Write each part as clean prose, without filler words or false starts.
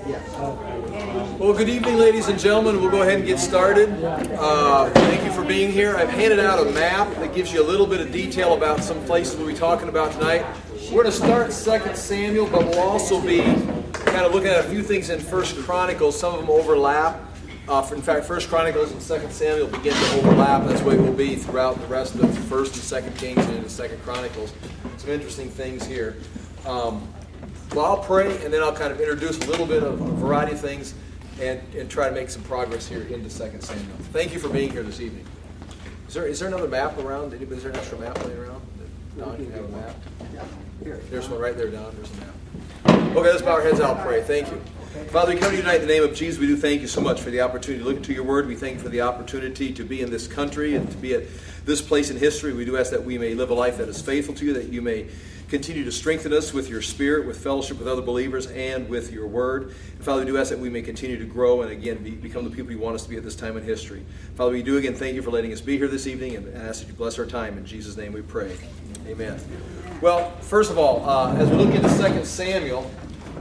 Well, good evening, ladies and gentlemen. We'll go ahead and get started. Thank you for being here. I've handed out a map that gives you a little bit of detail about some places we'll be talking about tonight. We're going to start 2 Samuel, but we'll also be kind of looking at a few things in 1 Chronicles. Some of them overlap. In fact, 1 Chronicles and 2 Samuel begin to overlap. That's the way it will be throughout the rest of 1 and 2 Kings and into 2 Chronicles. Some interesting things here. Well, I'll pray, and then I'll kind of introduce a little bit of a variety of things and try to make some progress here into 2 Samuel. Thank you for being here this evening. Is there another map around? Is there an extra map laying around? Don, you have a map? There's one right there, Don. There's a map. Okay, let's bow our heads. I'll pray. Thank you. Father, we come to you tonight in the name of Jesus. We do thank you so much for the opportunity to look into your word. We thank you for the opportunity to be in this country and to be at this place in history. We do ask that we may live a life that is faithful to you, that you may continue to strengthen us with your spirit, with fellowship with other believers, and with your word. And Father, we do ask that we may continue to grow and again become the people you want us to be at this time in history. Father, we do again thank you for letting us be here this evening and ask that you bless our time. In Jesus' name we pray. Amen. Well, first of all, as we look into 2 Samuel,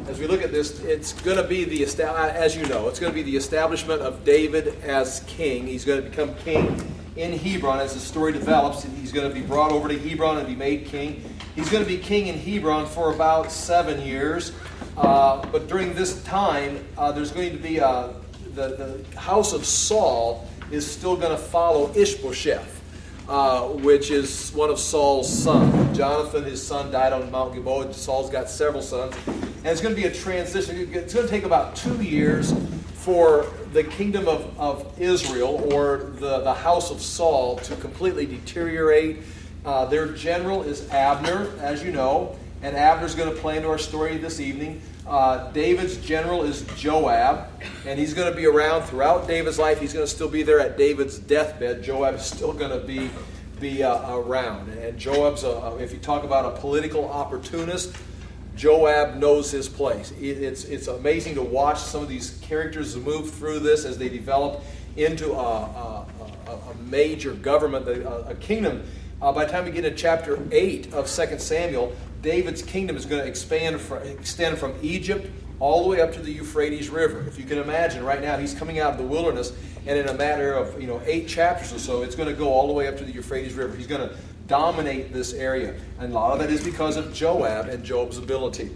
as we look at this, it's going to be as you know, it's going to be the establishment of David as king. He's going to become king in Hebron as the story develops. He's going to be brought over to Hebron and be made king. He's going to be king in Hebron for about 7 years. But during this time, there's going to be the house of Saul is still going to follow Ishbosheth, which is one of Saul's sons. Jonathan, his son, died on Mount Gilboa. Saul's got several sons. And it's going to be a transition. It's going to take about 2 years for the kingdom of Israel, or the house of Saul, to completely deteriorate. Their general is Abner, as you know, and Abner's going to play into our story this evening. David's general is Joab, and he's going to be around throughout David's life. He's going to still be there at David's deathbed. Joab is still going to be around. And Joab's, if you talk about a political opportunist, Joab knows his place. It's amazing to watch some of these characters move through this as they develop into a major government, a kingdom. By the time we get to chapter 8 of 2 Samuel, David's kingdom is going to extend from Egypt all the way up to the Euphrates River. If you can imagine, right now he's coming out of the wilderness, and in a matter of 8 chapters or so, it's going to go all the way up to the Euphrates River. He's going to dominate this area, and a lot of that is because of Joab and Joab's ability.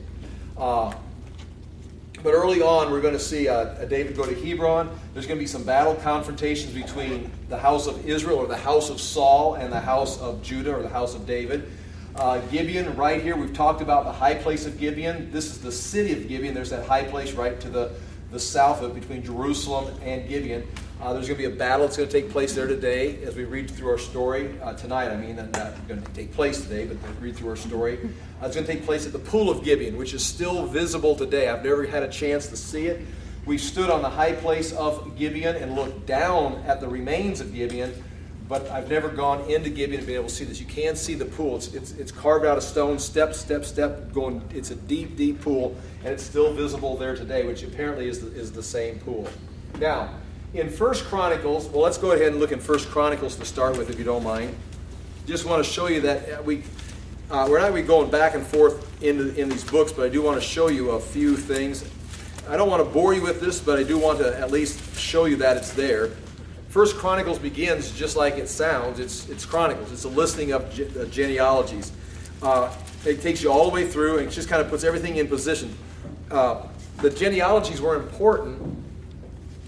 But early on, we're going to see David go to Hebron. There's going to be some battle confrontations between the house of Israel, or the house of Saul, and the house of Judah, or the house of David. Gibeon, right here, we've talked about the high place of Gibeon. This is the city of Gibeon. There's that high place right to the south of it, between Jerusalem and Gibeon. There's going to be a battle that's going to take place there today as we read through our story tonight. Not going to take place today, but read through our story. It's going to take place at the Pool of Gibeon, which is still visible today. I've never had a chance to see it. We stood on the high place of Gibeon and looked down at the remains of Gibeon, but I've never gone into Gibeon and been able to see this. You can see the pool. It's carved out of stone, step, going. It's a deep, deep pool, and it's still visible there today, which apparently is the same pool. Now, in 1 Chronicles, well, let's go ahead and look in 1 Chronicles to start with, if you don't mind. Just want to show you that we're not going to be going back and forth in these books, but I do want to show you a few things. I don't want to bore you with this, but I do want to at least show you that it's there. 1 Chronicles begins just like it sounds. It's Chronicles. It's a listing of genealogies. It takes you all the way through, and it just kind of puts everything in position. The genealogies were important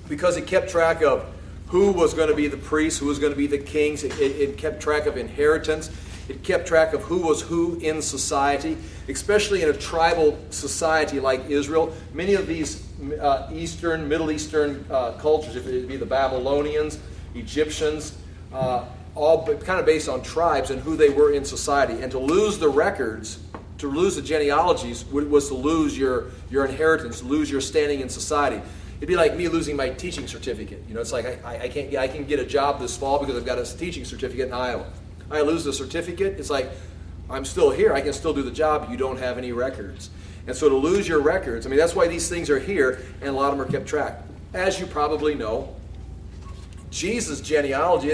because it kept track of who was going to be the priests, who was going to be the kings. It kept track of inheritance. It kept track of who was who in society, especially in a tribal society like Israel. Many of these Middle Eastern cultures, if it be the Babylonians, Egyptians, all kind of based on tribes and who they were in society. And to lose the records, to lose the genealogies, was to lose your inheritance, lose your standing in society. It'd be like me losing my teaching certificate. It's like I can get a job this fall because I've got a teaching certificate in Iowa. I lose the certificate, it's like I'm still here, I can still do the job, you don't have any records. And so to lose your records, that's why these things are here, and a lot of them are kept track. As you probably know, Jesus' genealogy,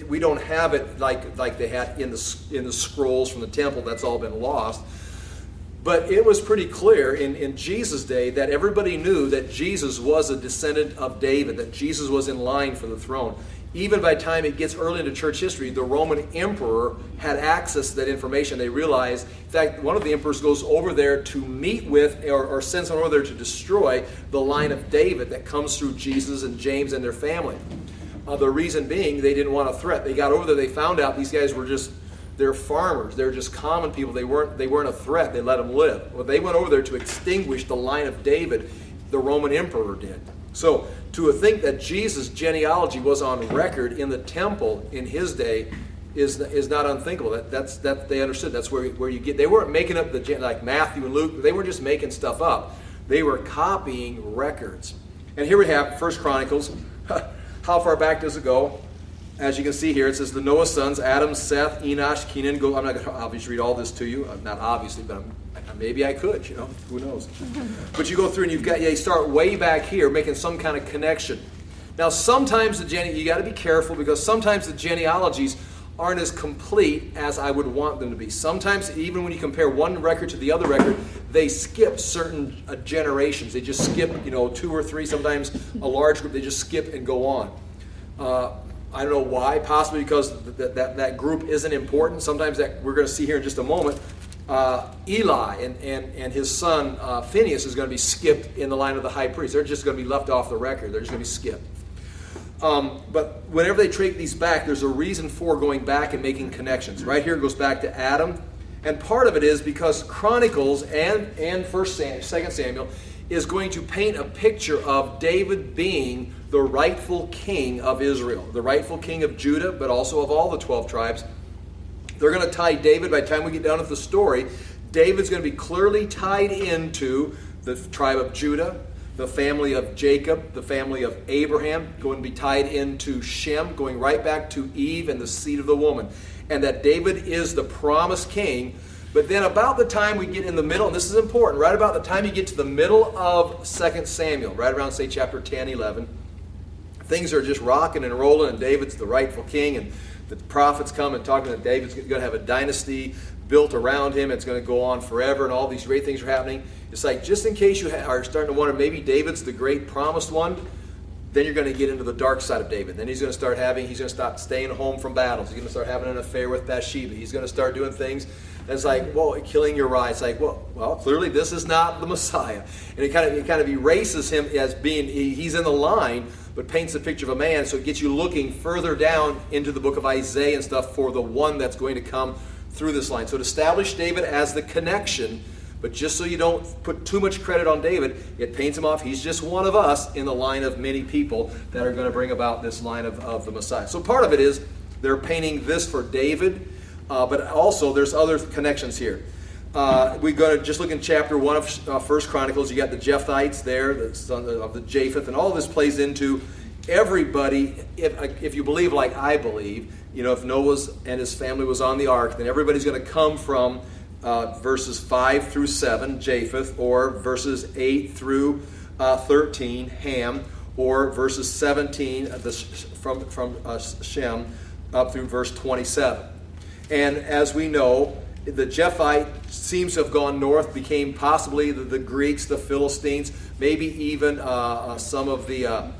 we don't have it like they had in the scrolls from the temple. That's all been lost. But it was pretty clear in Jesus' day that everybody knew that Jesus was a descendant of David, that Jesus was in line for the throne. Even by the time it gets early into church history, the Roman emperor had access to that information. They realized, in fact, one of the emperors goes over there to meet with or sends someone over there to destroy the line of David that comes through Jesus and James and their family. The reason being, they didn't want a threat. They got over there, they found out these guys were they're farmers. They're just common people. They weren't a threat. They let them live. Well, they went over there to extinguish the line of David. The Roman emperor did. So to think that Jesus' genealogy was on record in the temple in his day is not unthinkable. That they understood. That's where you get. They weren't making up like Matthew and Luke. They weren't just making stuff up. They were copying records. And here we have 1 Chronicles. How far back does it go? As you can see here, it says the Noah's sons, Adam, Seth, Enosh, Kenan. I'm not going to obviously read all this to you. Not obviously, but maybe I could, who knows. But you go through and you start way back here making some kind of connection. Now, sometimes you got to be careful because sometimes the genealogies aren't as complete as I would want them to be. Sometimes, even when you compare one record to the other record, they skip certain generations. They just skip, 2 or 3, sometimes a large group, they just skip and go on. I don't know why, possibly because that group isn't important. Sometimes that we're going to see here in just a moment. Eli and his son Phineas is going to be skipped in the line of the high priest. They're just going to be left off the record. They're just going to be skipped. But whenever they take these back, there's a reason for going back and making connections. Right here it goes back to Adam. And part of it is because Chronicles and 2 Samuel is going to paint a picture of David being the rightful king of Israel, the rightful king of Judah, but also of all the 12 tribes. They're going to tie David, by the time we get down to the story, David's going to be clearly tied into the tribe of Judah, the family of Jacob, the family of Abraham, going to be tied into Shem, going right back to Eve and the seed of the woman. And that David is the promised king. But then about the time we get in the middle, and this is important, right about the time you get to the middle of 2 Samuel, right around, say, chapter 10, 11, things are just rocking and rolling, and David's the rightful king, and the prophets come and talking that David's going to have a dynasty built around him. It's going to go on forever, and all these great things are happening. It's like, just in case you are starting to wonder, maybe David's the great promised one, then you're going to get into the dark side of David. Then he's going to stop staying home from battles. He's going to start having an affair with Bathsheba. He's going to start doing things that's like, whoa, killing Uriah. It's like, well, clearly this is not the Messiah. And it kind of erases him as being, he's in the line, but paints a picture of a man, so it gets you looking further down into the book of Isaiah and stuff for the one that's going to come through this line. So to establish David as the connection, but just so you don't put too much credit on David, it paints him off. He's just one of us in the line of many people that are going to bring about this line of the Messiah. So part of it is they're painting this for David, but also there's other connections here. We're going to just look in chapter 1 of 1 Chronicles. You got the Japhethites there, the son of the Japheth, and all this plays into everybody. If you believe like I believe, if Noah and his family was on the ark, then everybody's going to come from verses 5 through 7, Japheth, or verses 8 through 13, Ham, or verses 17 from Shem up through verse 27. And as we know, the Japhethite seems to have gone north, became possibly the Greeks, the Philistines, maybe even some of the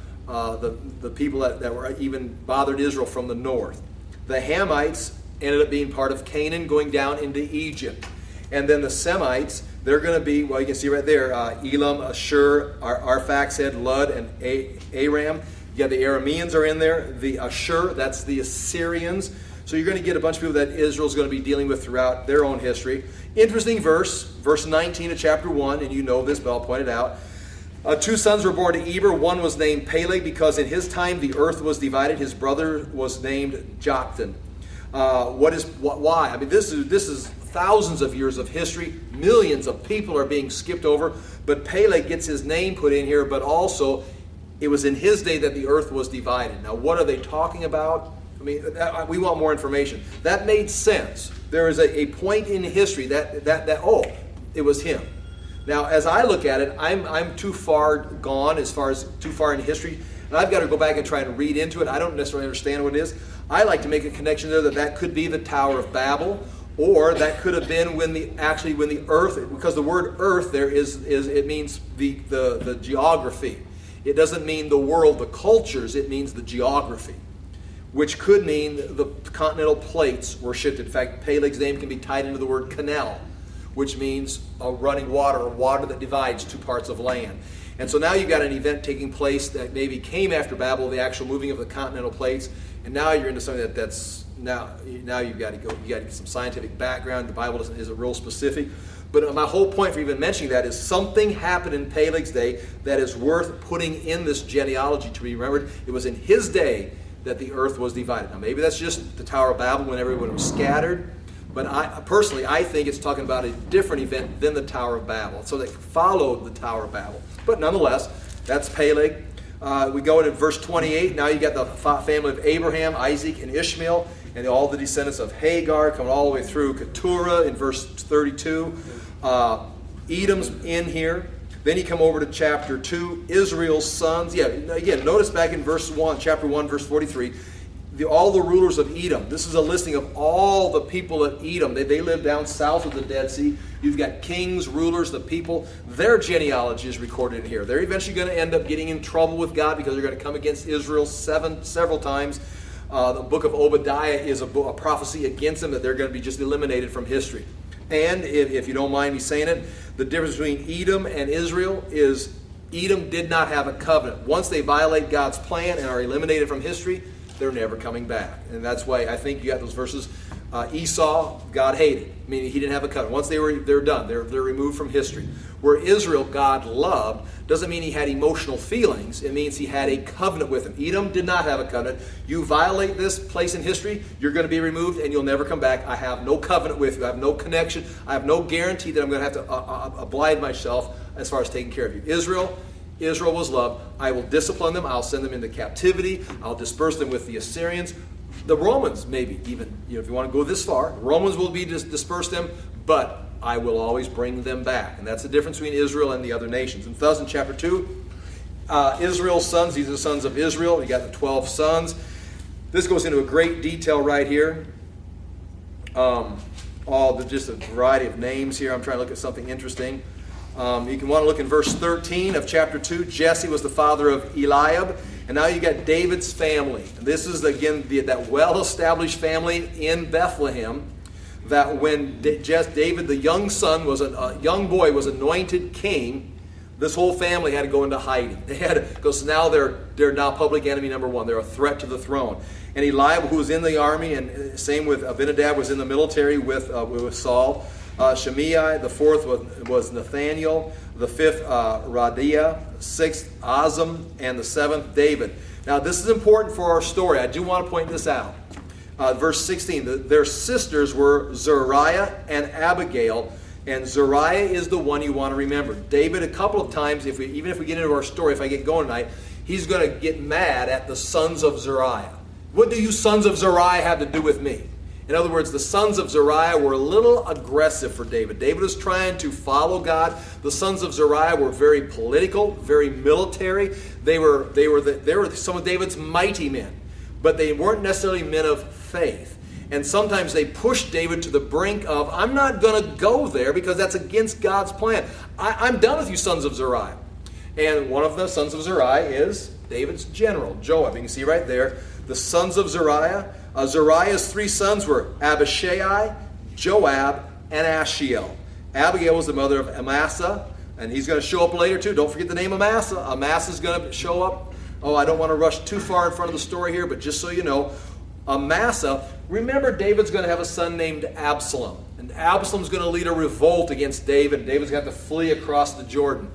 people that were even bothered Israel from the north. The Hamites ended up being part of Canaan, going down into Egypt. And then the Semites, they're going to be, well, you can see right there, Elam, Ashur, Arphaxad, Lud, and Aram. You got the Arameans are in there. The Ashur, that's the Assyrians. So you're going to get a bunch of people that Israel's going to be dealing with throughout their own history. Interesting verse 19 of chapter 1, and you know this, but I'll point it out. 2 sons were born to Eber. One was named Peleg because in his time the earth was divided. His brother was named Joktan. Why? I mean, this is thousands of years of history. Millions of people are being skipped over. But Peleg gets his name put in here, but also it was in his day that the earth was divided. Now, what are they talking about? I mean, we want more information. That made sense. There is a point in history that it was him. Now, as I look at it, I'm too far gone as far as too far in history, and I've got to go back and try and read into it. I don't necessarily understand what it is. I like to make a connection there that could be the Tower of Babel, Or that could have been when the earth, because the word earth there it means the geography. It doesn't mean the world, the cultures, it means the geography, which could mean the continental plates were shifted. In fact, Peleg's name can be tied into the word canal, which means a running water, or water that divides two parts of land. And so now you've got an event taking place that maybe came after Babel, the actual moving of the continental plates, and now you're into something that's now you've got to get some scientific background. The Bible isn't real specific. But my whole point for even mentioning that is something happened in Peleg's day that is worth putting in this genealogy to be remembered. It was in his day that the earth was divided. Now maybe that's just the Tower of Babel when everyone was scattered. But I think it's talking about a different event than the Tower of Babel. So they followed the Tower of Babel. But nonetheless, that's Peleg. We go into verse 28. Now you got the family of Abraham, Isaac, and Ishmael, and all the descendants of Hagar coming all the way through Keturah in verse 32. Edom's in here. Then you come over to chapter 2, Israel's sons. Yeah, again, notice back in chapter 1, verse 43. All the rulers of Edom. This is a listing of all the people of Edom. They live down south of the Dead Sea. You've got kings, rulers, the people. Their genealogy is recorded in here. They're eventually going to end up getting in trouble with God because they're going to come against Israel several times. The book of Obadiah is a prophecy against them that they're going to be just eliminated from history. And if you don't mind me saying it, the difference between Edom and Israel is Edom did not have a covenant. Once they violate God's plan and are eliminated from history, they're never coming back. And that's why I think you got those verses. Esau, God hated, meaning he didn't have a covenant. Once they're done. They're removed from history. Where Israel, God loved, doesn't mean he had emotional feelings. It means he had a covenant with him. Edom did not have a covenant. You violate this place in history, you're going to be removed and you'll never come back. I have no covenant with you. I have no connection. I have no guarantee that I'm going to have to oblige myself as far as taking care of you. Israel was loved. I will discipline them. I'll send them into captivity. I'll disperse them with the Assyrians. The Romans, maybe even, if you want to go this far, the Romans will be disperse them, but I will always bring them back. And that's the difference between Israel and the other nations. And thus in chapter 2, Israel's sons, these are the sons of Israel. You got the 12 sons. This goes into a great detail right here. Just a variety of names here. I'm trying to look at something interesting. You can want to look in verse 13 of chapter 2. Jesse was the father of Eliab. And now you got David's family. And this is, again, that well-established family in Bethlehem. That when David, the young son, a young boy, was anointed king, this whole family had to go into hiding. They had to, because now they're now public enemy number one. They're a threat to the throne. And Eliab, who was in the army, and same with Abinadab, was in the military with Saul. Shimei, the fourth was Nathaniel, the fifth Radiah, sixth Azam, and the seventh David. Now this is important for our story. I do want to point this out. Verse 16, their sisters were Zariah and Abigail, and Zariah is the one you want to remember. David, a couple of times, even if we get into our story, if I get going tonight, he's going to get mad at the sons of Zariah. What do you sons of Zariah have to do with me? In other words, the sons of Zariah were a little aggressive for David. David was trying to follow God. The sons of Zariah were very political, very military. They were some of David's mighty men, but they weren't necessarily men of faith. And sometimes they pushed David to the brink of, I'm not going to go there because that's against God's plan. I'm done with you sons of Zariah. And one of the sons of Zariah is David's general, Joab. You can see right there, the sons of Zariah. Zariah's three sons were Abishai, Joab, and Ashiel. Abigail was the mother of Amasa, and he's going to show up later too. Don't forget the name Amasa. Amasa's going to show up. Oh, I don't want to rush too far in front of the story here, but just so you know, Amasa, remember David's going to have a son named Absalom. And Absalom's going to lead a revolt against David, and David's going to have to flee across the Jordan.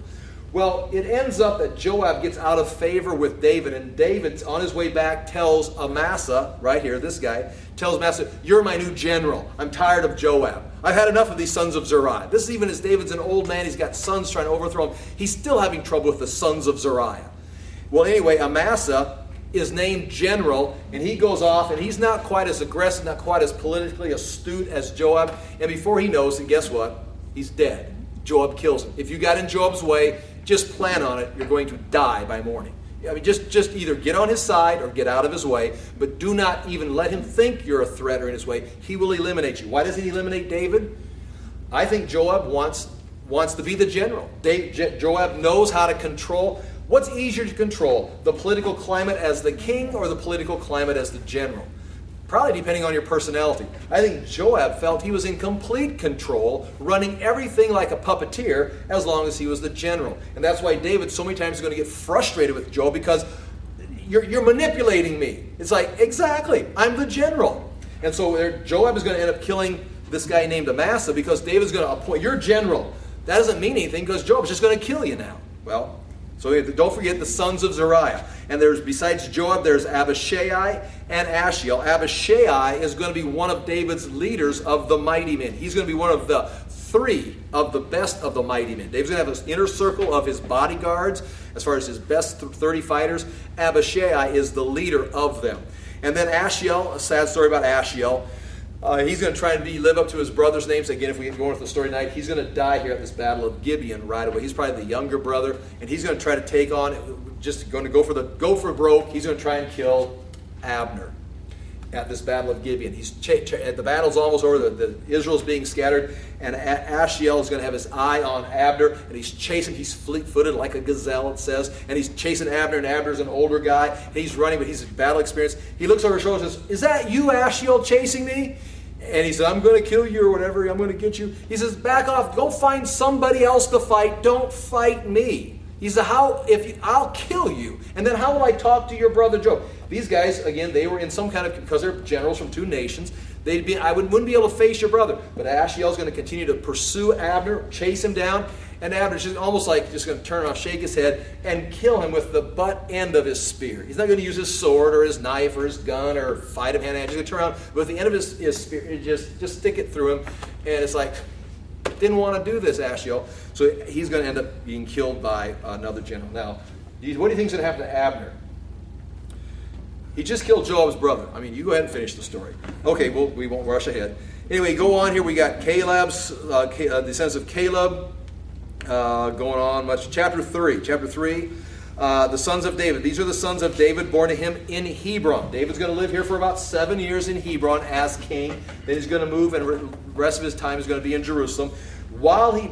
Well, it ends up that Joab gets out of favor with David, and David, on his way back, tells Amasa, right here, this guy, tells Amasa, you're my new general. I'm tired of Joab. I've had enough of these sons of Zariah. This even as David's an old man, he's got sons trying to overthrow him. He's still having trouble with the sons of Zariah. Well, anyway, Amasa is named general, and he goes off, and he's not quite as aggressive, not quite as politically astute as Joab, and before he knows it, guess what? He's dead. Joab kills him. If you got in Joab's way, just plan on it. You're going to die by morning. I mean, just either get on his side or get out of his way, but do not even let him think you're a threat or in his way. He will eliminate you. Why doesn't he eliminate David? I think Joab wants to be the general. Joab knows how to control. What's easier to control, the political climate as the king or the political climate as the general? Probably depending on your personality. I think Joab felt he was in complete control, running everything like a puppeteer as long as he was the general. And that's why David so many times is going to get frustrated with Joab, because you're manipulating me. It's like, exactly, I'm the general. And so Joab is going to end up killing this guy named Amasa, because David's going to appoint, you're general. That doesn't mean anything, because Joab's just going to kill you now. Well, so don't forget the sons of Zeruiah. And there's, besides Joab, there's Abishai and Ashiel. Abishai is going to be one of David's leaders of the mighty men. He's going to be one of the 3 of the best of the mighty men. David's going to have this inner circle of his bodyguards, as far as his best 30 fighters. Abishai is the leader of them. And then Ashiel, a sad story about Ashiel. He's going to try and live up to his brother's names. Again, if we go into the story tonight, he's going to die here at this battle of Gibeon right away. He's probably the younger brother, and he's going to try to take on, just going to go for broke. He's going to try and kill Abner at this battle of Gibeon. The battle's almost over. The Israel's being scattered, and Ashiel is going to have his eye on Abner, and he's chasing. He's fleet-footed like a gazelle, it says, and he's chasing Abner. And Abner's an older guy, and he's running, but he's battle experienced. He looks over his shoulder and says, "Is that you, Ashiel, chasing me?" And he said, "I'm going to kill you," or whatever. "I'm going to get you." He says, "Back off. Go find somebody else to fight. Don't fight me." He said, "I'll kill you. And then how will I talk to your brother Joab?" These guys, again, they were in some kind of, because they're generals from 2 nations, I wouldn't be able to face your brother. But Ashiel's going to continue to pursue Abner, chase him down. And Abner's just almost like just going to turn around, shake his head, and kill him with the butt end of his spear. He's not going to use his sword or his knife or his gun or fight him hand-to-hand. He's going to turn around with the end of his spear, just stick it through him. And it's like, didn't want to do this, Ashiel. So he's going to end up being killed by another general. Now, what do you think is going to happen to Abner? He just killed Joab's brother. I mean, you go ahead and finish the story. Okay, we won't rush ahead. Anyway, go on here. We got Caleb's, descendants of Caleb. Going on much. Chapter 3. The sons of David. These are the sons of David born to him in Hebron. David's going to live here for about 7 years in Hebron as king. Then he's going to move, and the rest of his time is going to be in Jerusalem.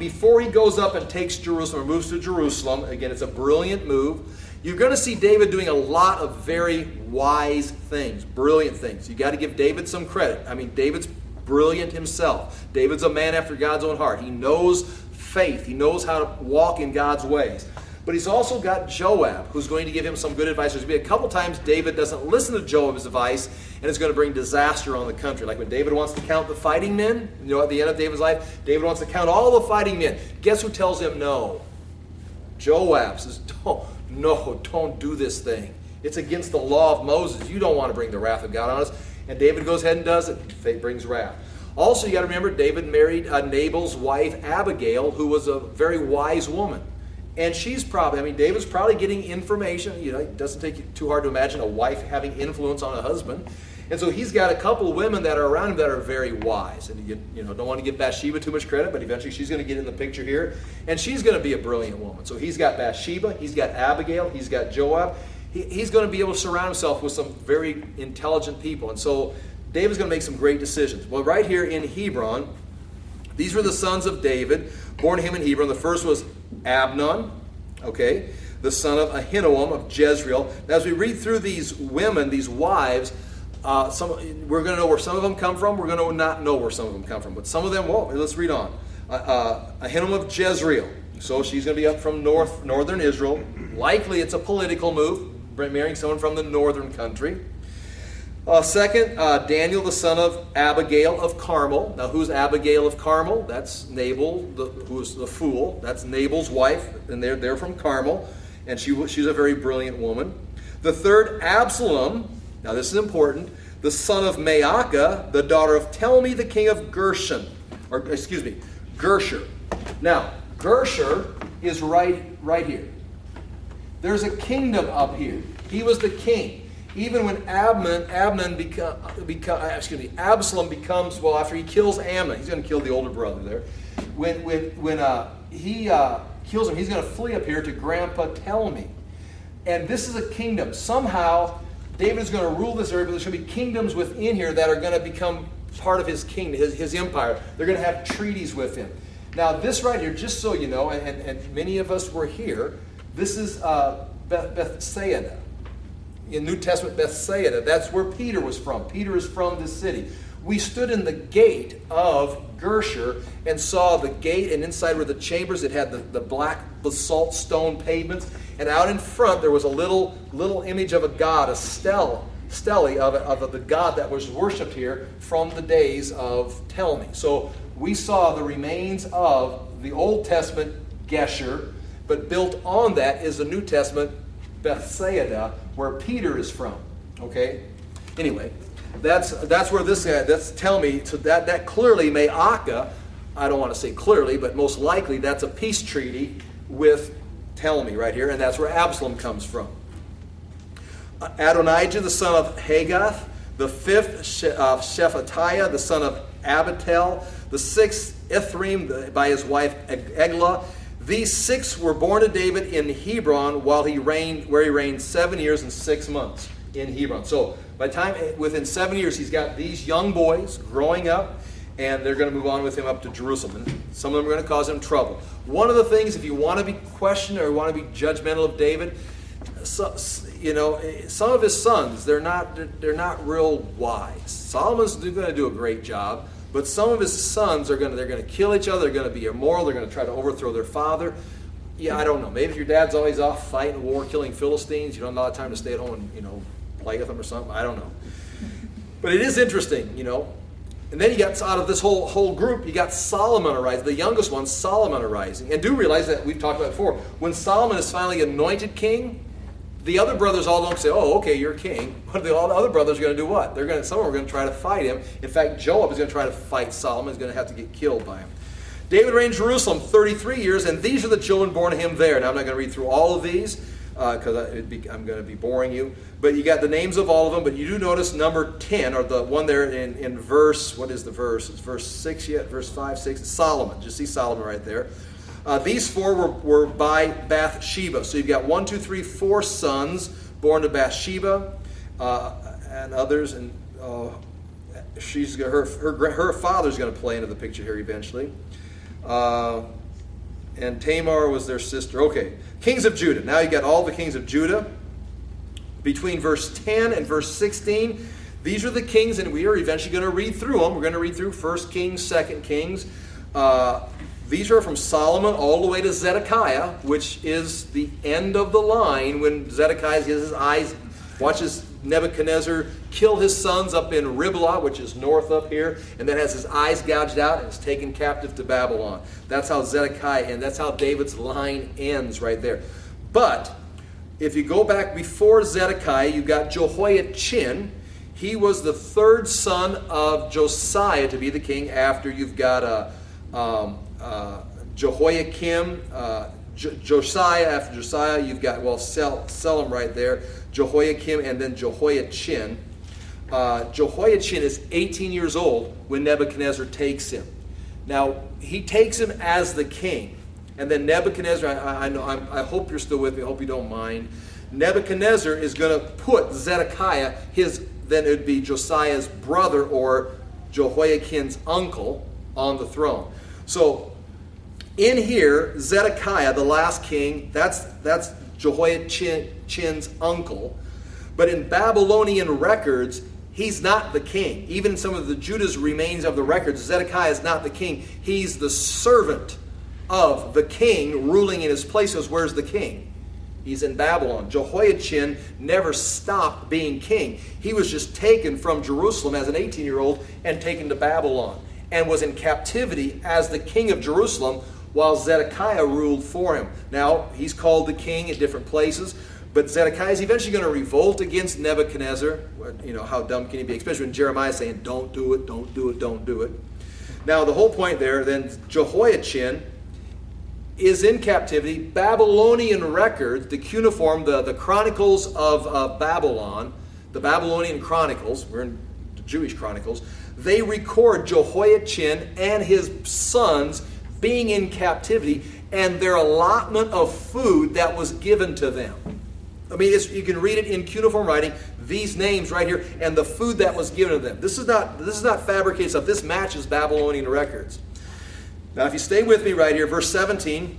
Before he goes up and takes Jerusalem, or moves to Jerusalem, again, it's a brilliant move. You're going to see David doing a lot of very wise things, brilliant things. You got to give David some credit. I mean, David's brilliant himself. David's a man after God's own heart. He knows faith. He knows how to walk in God's ways. But he's also got Joab, who's going to give him some good advice. There's going to be a couple times David doesn't listen to Joab's advice, and it's going to bring disaster on the country. Like when David wants to count the fighting men, at the end of David's life, David wants to count all the fighting men. Guess who tells him no? Joab says, don't do this thing. It's against the law of Moses. You don't want to bring the wrath of God on us. And David goes ahead and does it. Fate brings wrath. Also, you got to remember, David married Nabal's wife, Abigail, who was a very wise woman. And David's probably getting information. It doesn't take you too hard to imagine a wife having influence on a husband. And so he's got a couple of women that are around him that are very wise. And you don't want to give Bathsheba too much credit, but eventually she's going to get in the picture here. And she's going to be a brilliant woman. So he's got Bathsheba, he's got Abigail, he's got Joab. He's going to be able to surround himself with some very intelligent people. And so David's going to make some great decisions. Well, right here in Hebron, these were the sons of David, born to him in Hebron. The first was Amnon, the son of Ahinoam of Jezreel. Now, as we read through these women, these wives, we're going to know where some of them come from. We're going to not know where some of them come from. But some of them, let's read on. Ahinoam of Jezreel. So she's going to be up from northern Israel. Likely it's a political move, marrying someone from the northern country. Second, Daniel, the son of Abigail of Carmel. Now, who's Abigail of Carmel? That's Nabal, who's the fool. That's Nabal's wife, and they're from Carmel. And she's a very brilliant woman. The third, Absalom. Now, this is important. The son of Maacah, the daughter of Talmi, the king of Gersher. Now, Gersher is right here. There's a kingdom up here. He was the king. Even when Absalom becomes, after he kills Amnon, he's going to kill the older brother there. When he kills him, he's going to flee up here to Grandpa Talmi. And this is a kingdom. Somehow, David is going to rule this area, but there's going to be kingdoms within here that are going to become part of his kingdom, his empire. They're going to have treaties with him. Now, this right here, just so you know, and many of us were here, this is Bethsaida. In New Testament, Bethsaida, that's where Peter was from. Peter is from this city. We stood in the gate of Gersher and saw the gate, and inside were the chambers. It had the black basalt stone pavements, and out in front there was a little image of a god, a stele of the god that was worshipped here from the days of Ptolemy. So we saw the remains of the Old Testament Gesher, but built on that is the New Testament Bethsaida, where Peter is from. Okay? Anyway, that's where that's tell me, so that clearly Maacah, I don't want to say clearly, but most likely that's a peace treaty with Ptolemy right here, and that's where Absalom comes from. Adonijah, the son of Haggath, the fifth Shephatiah, the son of Abital, the sixth Ithream by his wife Eglah. These six were born to David in Hebron where he reigned 7 years and 6 months in Hebron. So by the time, within 7 years, he's got these young boys growing up, and they're going to move on with him up to Jerusalem. And some of them are going to cause him trouble. One of the things, if you want to be questioned or want to be judgmental of David, some of his sons, they're not real wise. Solomon's going to do a great job. But some of his sons they're going to kill each other. They're going to be immoral. They're going to try to overthrow their father. Yeah, I don't know. Maybe if your dad's always off fighting war, killing Philistines, you don't have a lot of time to stay at home and play with them or something. I don't know. But it is interesting, And then you got, out of this whole group, you got Solomon arising, the youngest one, Solomon arising. And do realize that we've talked about it before. When Solomon is finally anointed king, the other brothers all don't say, "Oh, okay, you're king." But all the other brothers are going to do what? Some of them are going to try to fight him. In fact, Joab is going to try to fight Solomon. He's going to have to get killed by him. David reigned in Jerusalem 33 years, and these are the children born to him there. Now, I'm not going to read through all of these because I'm going to be boring you. But you got the names of all of them. But you do notice number 10, or the one there in verse, what is the verse? It's verse 6 yet? Verse 5, 6. It's Solomon. Just see Solomon right there. These four were by Bathsheba. So you've got 4 sons born to Bathsheba and others. And her father's going to play into the picture here eventually. And Tamar was their sister. Okay, kings of Judah. Now you got all the kings of Judah. Between verse 10 and verse 16, these are the kings, and we are eventually going to read through them. We're going to read through 1 Kings, 2 Kings. These are from Solomon all the way to Zedekiah, which is the end of the line when Zedekiah gets his eyes, watches Nebuchadnezzar kill his sons up in Riblah, which is north up here, and then has his eyes gouged out and is taken captive to Babylon. That's how Zedekiah ends. That's how David's line ends right there. But if you go back before Zedekiah, you've got Jehoiachin. He was the third son of Josiah to be the king after you've got Jehoiakim, Josiah. After Josiah, you've got, Selim right there, Jehoiakim, and then Jehoiachin. Jehoiachin is 18 years old when Nebuchadnezzar takes him. Now, he takes him as the king. And then Nebuchadnezzar, I hope you're still with me, I hope you don't mind. Nebuchadnezzar is going to put Zedekiah, then it would be Josiah's brother or Jehoiakim's uncle, on the throne. So in here, Zedekiah, the last king, that's Jehoiachin's uncle. But in Babylonian records, he's not the king. Even in some of the Judah's remains of the records, Zedekiah is not the king. He's the servant of the king ruling in his place. Because where's the king? He's in Babylon. Jehoiachin never stopped being king. He was just taken from Jerusalem as an 18-year-old and taken to Babylon, and was in captivity as the king of Jerusalem while Zedekiah ruled for him. Now, he's called the king at different places, but Zedekiah is eventually going to revolt against Nebuchadnezzar. How dumb can he be? Especially when Jeremiah is saying, don't do it, don't do it, don't do it. Now, the whole point there, then Jehoiachin is in captivity. Babylonian records, the cuneiform, the Chronicles of Babylon, the Babylonian Chronicles, we're in the Jewish Chronicles, they record Jehoiachin and his sons being in captivity and their allotment of food that was given to them. I mean, you can read it in cuneiform writing, these names right here, and the food that was given to them. This is not fabricated stuff. This matches Babylonian records. Now, if you stay with me right here, verse 17,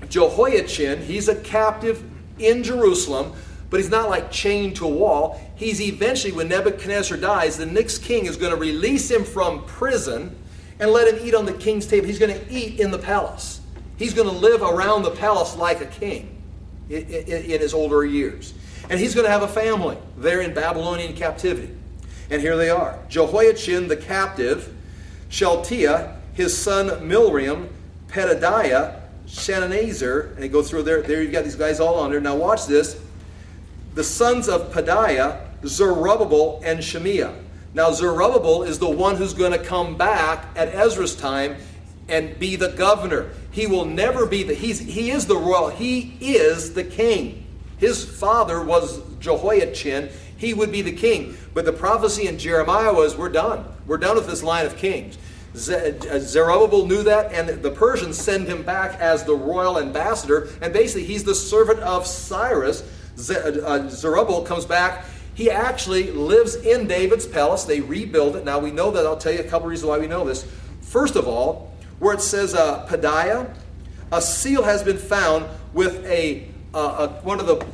Jehoiachin, he's a captive in Jerusalem, but he's not like chained to a wall. He's eventually, when Nebuchadnezzar dies, the next king is going to release him from prison and let him eat on the king's table. He's going to eat in the palace. He's going to live around the palace like a king in his older years. And he's going to have a family there in Babylonian captivity. And here they are. Jehoiachin the captive, Shealtiel, his son Milriam, Pedadiah, Shalmaneser, and you go through there you've got these guys all on there. Now watch this. The sons of Pedaiah, Zerubbabel, and Shemiah. Now Zerubbabel is the one who's going to come back at Ezra's time and be the governor. He will never be he is the royal, he is the king. His father was Jehoiachin, he would be the king. But the prophecy in Jeremiah was, we're done. We're done with this line of kings. Zerubbabel knew that, and the Persians send him back as the royal ambassador, and basically he's the servant of Cyrus. Zerubbabel comes back. He actually lives in David's palace. They rebuild it. Now we know that. I'll tell you a couple reasons why we know this. First of all, where it says Pedaiah, a seal has been found with one of the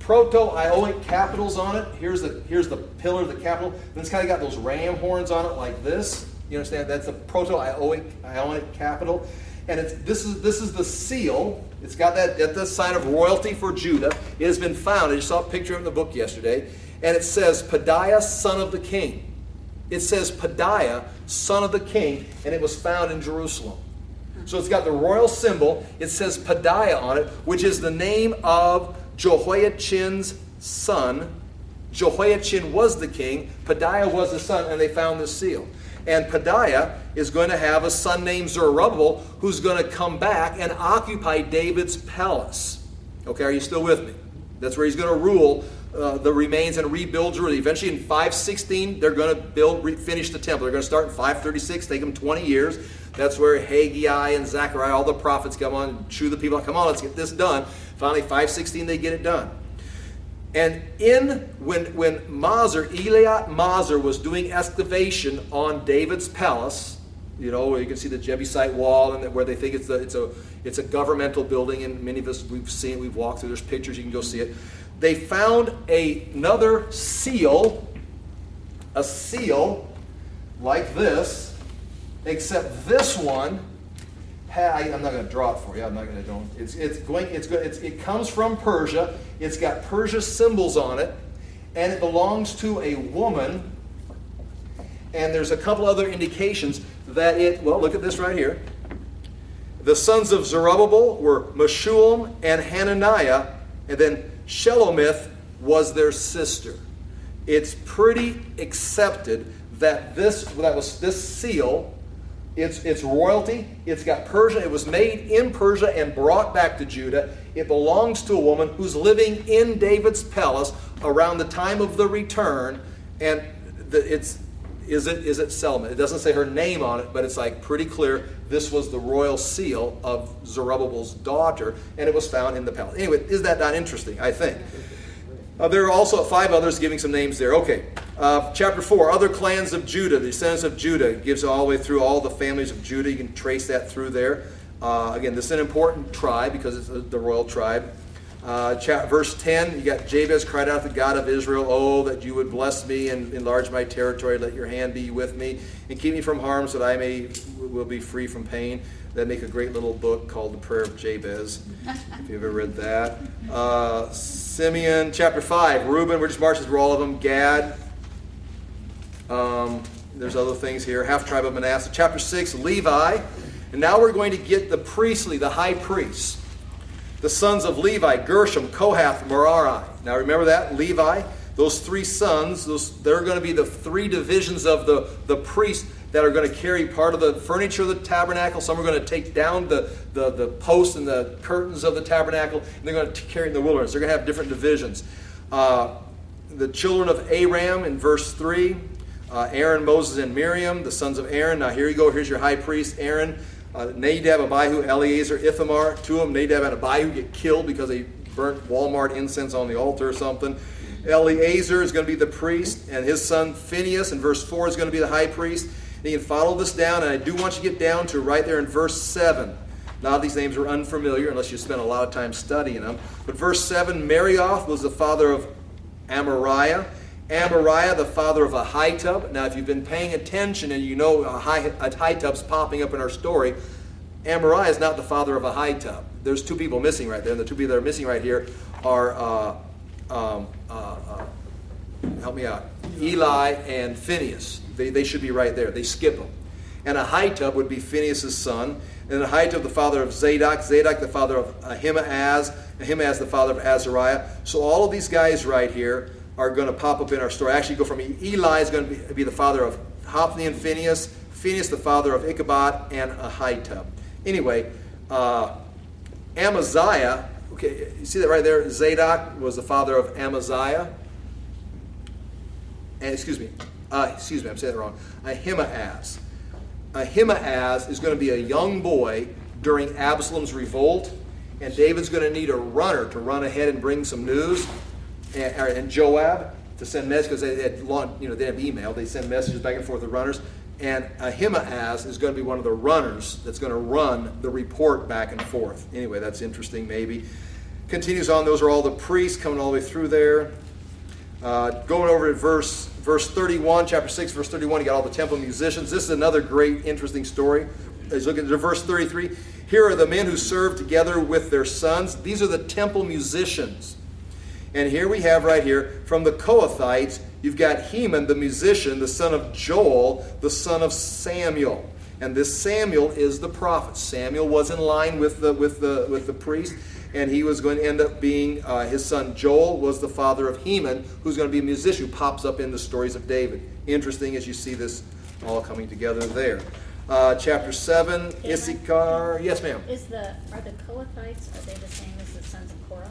Proto-Ionic capitals on it. Here's the pillar of the capital. Then it's kind of got those ram horns on it like this. You understand? That's the Proto-Ionic capital. And this is the seal. It's got that sign of royalty for Judah. It has been found. I just saw a picture in the book yesterday. And it says, Pedaiah, son of the king. It says Pedaiah, son of the king, and it was found in Jerusalem. So it's got the royal symbol. It says Pedaiah on it, which is the name of Jehoiachin's son. Jehoiachin was the king. Pedaiah was the son, and they found this seal. And Pedaiah is going to have a son named Zerubbabel who's going to come back and occupy David's palace. Okay, are you still with me? That's where he's going to rule the remains and rebuild Jerusalem. Eventually in 516, they're going to finish the temple. They're going to start in 536, take them 20 years. That's where Haggai and Zechariah, all the prophets come on and chew the people out. Come on, let's get this done. Finally, 516, they get it done. And when Eliat Mazar was doing excavation on David's palace, you know, where you can see the Jebusite wall and where they think it's a governmental building, and many of us we've walked through. There's pictures, you can go see it. They found another seal, a seal like this, except this one. I'm not going to draw it for you. I'm not going to. It comes from Persia. It's got Persia symbols on it, and it belongs to a woman. And there's a couple other indications that it. Well, look at this right here. The sons of Zerubbabel were Meshullam and Hananiah, and then Shelomith was their sister. It's pretty accepted that this seal. It's royalty. It's got Persia. It was made in Persia and brought back to Judah. It belongs to a woman who's living in David's palace around the time of the return. And is it Selma? It doesn't say her name on it, but it's like pretty clear this was the royal seal of Zerubbabel's daughter, and it was found in the palace. Anyway, is that not interesting? I think. There are also 5 others giving some names there. Okay, chapter 4, other clans of Judah, the descendants of Judah. It gives all the way through all the families of Judah. You can trace that through there. Again, this is an important tribe because it's the royal tribe. Verse 10, you got Jabez cried out to the God of Israel, "Oh, that you would bless me and enlarge my territory. Let your hand be with me and keep me from harm so that I will be free from pain." They make a great little book called The Prayer of Jabez, if you've ever read that. Simeon, chapter 5, Reuben, we're just marching through all of them. Gad, there's other things here. Half tribe of Manasseh. Chapter 6, Levi. And now we're going to get the priestly, the high priests. The sons of Levi, Gershom, Kohath, Merari. Now remember that, Levi, those 3 sons, they're going to be the 3 divisions of the priests that are going to carry part of the furniture of the tabernacle. Some are going to take down the posts and the curtains of the tabernacle, and they're going to carry it in the wilderness. They're going to have different divisions. The children of Aram in verse 3, Aaron, Moses, and Miriam, the sons of Aaron. Now here you go, here's your high priest, Aaron. Nadab, Abihu, Eleazar, Ithamar. 2 of them, Nadab and Abihu, get killed because they burnt Walmart incense on the altar or something. Eleazar is going to be the priest, and his son Phineas in verse 4 is going to be the high priest. And you can follow this down, and I do want you to get down to right there in verse 7. A lot of these names are unfamiliar unless you spend a lot of time studying them. But verse 7, Marioth was the father of Amariah. Amariah, the father of Ahitub. Now, if you've been paying attention and you know Ahitub's popping up in our story, Amariah is not the father of Ahitub. There's two people missing right there, and the two people that are missing right here are, help me out, Eli and Phineas. They should be right there. They skip them. And Ahitub would be Phineas' son. And Ahitub, the father of Zadok. Zadok, the father of Ahimaaz. Ahimaaz, the father of Azariah. So all of these guys right here are going to pop up in our story. Actually, go from Eli is going to be the father of Hophni and Phinehas. Phinehas, the father of Ichabod and Ahitub. Anyway, Amaziah, okay, you see that right there? Zadok was the father of Amaziah. And excuse me, I'm saying that wrong. Ahimaaz. Ahimaaz is going to be a young boy during Absalom's revolt, and David's going to need a runner to run ahead and bring some news, and Joab to send messages, because they didn't have email. They send messages back and forth with runners, and Ahimaaz is going to be one of the runners that's going to run the report back and forth. Anyway, that's interesting. Maybe continues on. Those are all the priests coming all the way through there. Going over to verse 31, chapter 6, verse 31, you got all the temple musicians. This is another great, interesting story. As you look at verse 33, here are the men who served together with their sons. These are the temple musicians. And here we have right here, from the Kohathites, you've got Heman, the musician, the son of Joel, the son of Samuel. And this Samuel is the prophet. Samuel was in line with the priest. And he was going to end up being, his son Joel was the father of Heman, who's going to be a musician who pops up in the stories of David. Interesting as you see this all coming together there. Chapter 7, Issachar. Yes, ma'am. Are the Kohathites, are they the same as the sons of Korah?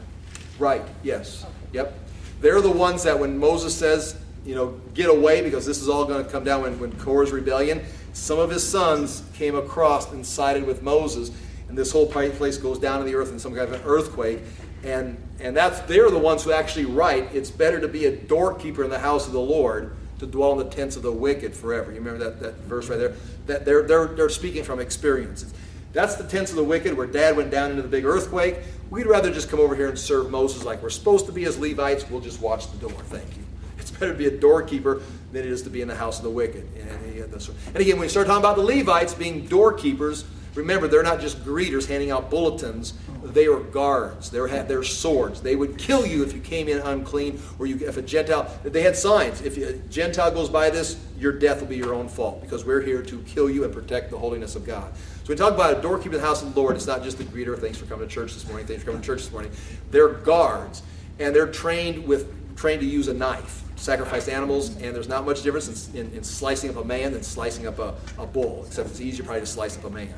Right, yes. Okay. Yep. They're the ones that when Moses says, get away, because this is all going to come down when Korah's rebellion, some of his sons came across and sided with Moses. And this whole place goes down to the earth in some kind of an earthquake. And they're the ones who actually write, it's better to be a doorkeeper in the house of the Lord to dwell in the tents of the wicked forever. You remember that verse right there? That they're speaking from experiences. That's the tents of the wicked where Dad went down into the big earthquake. We'd rather just come over here and serve Moses like we're supposed to be as Levites. We'll just watch the door. Thank you. It's better to be a doorkeeper than it is to be in the house of the wicked. And again, when you start talking about the Levites being doorkeepers, remember, they're not just greeters handing out bulletins. They are guards. They're swords. They would kill you if you came in unclean, or if a Gentile. They had signs. If a Gentile goes by this, your death will be your own fault, because we're here to kill you and protect the holiness of God. So we talk about a doorkeeper in the house of the Lord. It's not just the greeter. Thanks for coming to church this morning. Thanks for coming to church this morning. They're guards, and they're trained to use a knife, sacrifice animals, and there's not much difference in slicing up a man than slicing up a bull, except it's easier probably to slice up a man.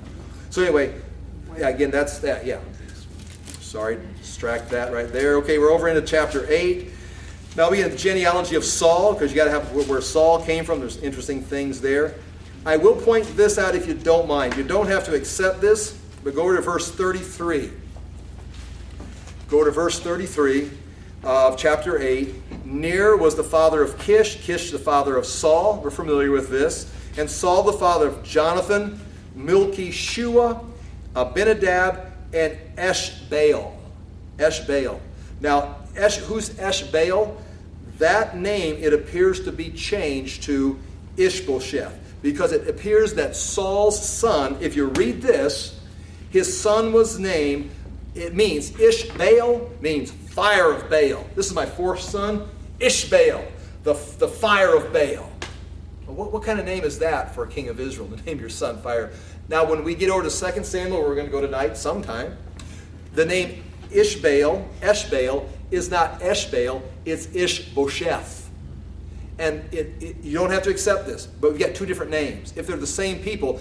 So anyway, again, that's that, yeah. Sorry, distract that right there. Okay, we're over into chapter 8. Now we get the genealogy of Saul, because you got to have where Saul came from. There's interesting things there. I will point this out if you don't mind. You don't have to accept this, but go over to verse 33. Go to verse 33 of chapter 8. Ner was the father of Kish. Kish the father of Saul. We're familiar with this. And Saul the father of Jonathan, Milki-Shua, Abinadab, and Eshbaal. Eshbaal. Now, who's Eshbaal? That name, it appears to be changed to Ishbosheth, because it appears that Saul's son, if you read this, his son was named, it means Ishbaal, means fire of Baal. This is my fourth son, Ishbaal, the fire of Baal. What kind of name is that for a king of Israel, to name your son Fire? Now, when we get over to 2 Samuel, where we're going to go tonight sometime, the name Eshbaal is not Eshbaal, it's Ishbosheth. And you don't have to accept this, but we've got two different names. If they're the same people,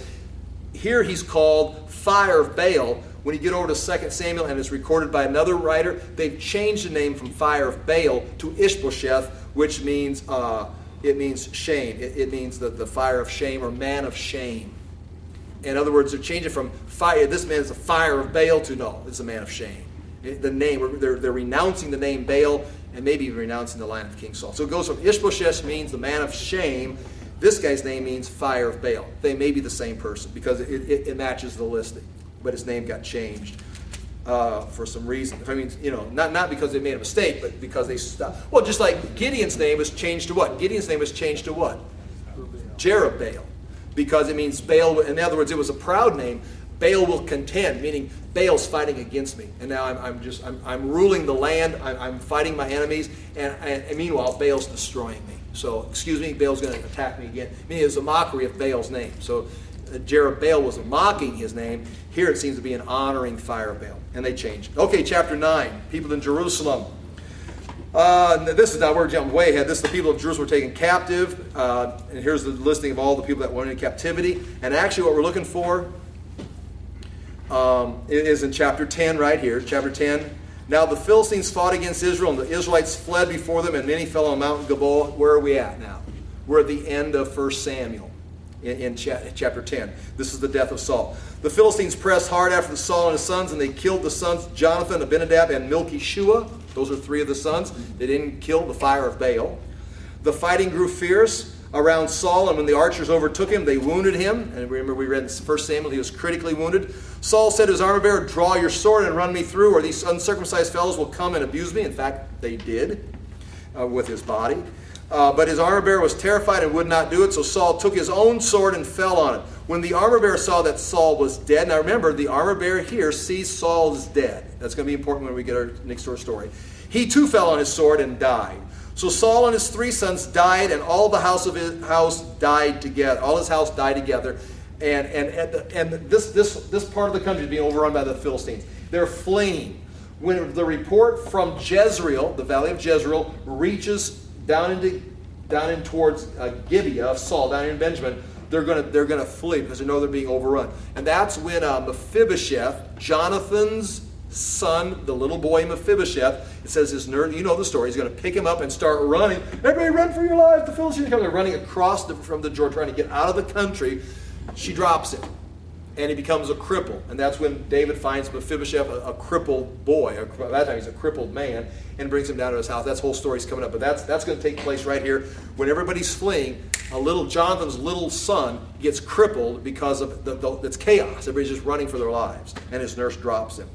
here he's called Fire of Baal. When you get over to 2 Samuel and it's recorded by another writer, they've changed the name from Fire of Baal to Ishbosheth, which means it means shame. It means the fire of shame, or man of shame. In other words, they're changing from fire. This man is a fire of Baal to no, it's a man of shame. The name, they're renouncing the name Baal, and maybe even renouncing the line of King Saul. So it goes from Ishbosheth means the man of shame. This guy's name means fire of Baal. They may be the same person because it matches the listing, but his name got changed for some reason. I mean, not because they made a mistake, but because they stopped. Well, just like Gideon's name was changed to what? Gideon's name was changed to what? Jerubbaal, because it means Baal. In other words, it was a proud name. Baal will contend, meaning Baal's fighting against me, and now I'm ruling the land. I'm fighting my enemies, and meanwhile Baal's destroying me. So, excuse me, Baal's going to attack me again. Meaning it was a mockery of Baal's name. So, Jerubbaal was mocking his name. Here it seems to be an honoring fire of Baal, and they changed. Okay, chapter 9. People in Jerusalem. This is now we're jumping way ahead. This is the people of Jerusalem were taken captive, and here's the listing of all the people that went into captivity. And actually, what we're looking for is in chapter 10 right here. Chapter 10. Now the Philistines fought against Israel, and the Israelites fled before them, and many fell on Mount Gilboa. Where are we at now? We're at the end of 1 Samuel in chapter 10. This is the death of Saul. The Philistines pressed hard after Saul and his sons, and they killed the sons Jonathan, Abinadab, and Melchishua. Those are three of the sons. They didn't kill the fire of Baal. The fighting grew fierce around Saul, and when the archers overtook him, they wounded him. And remember, we read in 1 Samuel, he was critically wounded. Saul said to his armor bearer, "Draw your sword and run me through, or these uncircumcised fellows will come and abuse me." In fact, they did with his body. But his armor bearer was terrified and would not do it, so Saul took his own sword and fell on it. When the armor bearer saw that Saul was dead, now remember, the armor bearer here sees Saul is dead. That's going to be important when we get our next door story. He too fell on his sword and died. So Saul and his three sons died, and all the house of his house died together. All his house died together, and this part of the country is being overrun by the Philistines. They're fleeing. When the report from Jezreel, the valley of Jezreel, reaches down in towards Gibeah of Saul, down in Benjamin, they're gonna flee because they know they're being overrun. And that's when Mephibosheth, Jonathan's son, the little boy Mephibosheth, it says his nerd, you know the story, he's going to pick him up and start running. Everybody run for your lives. The Philistines come. They're running across from the Jordan, trying to get out of the country. She drops him, and he becomes a cripple. And that's when David finds Mephibosheth, a crippled boy. By that time, he's a crippled man, and brings him down to his house. That whole story's coming up. But that's going to take place right here. When everybody's fleeing, Jonathan's little son gets crippled because of it's chaos. Everybody's just running for their lives, and his nurse drops him.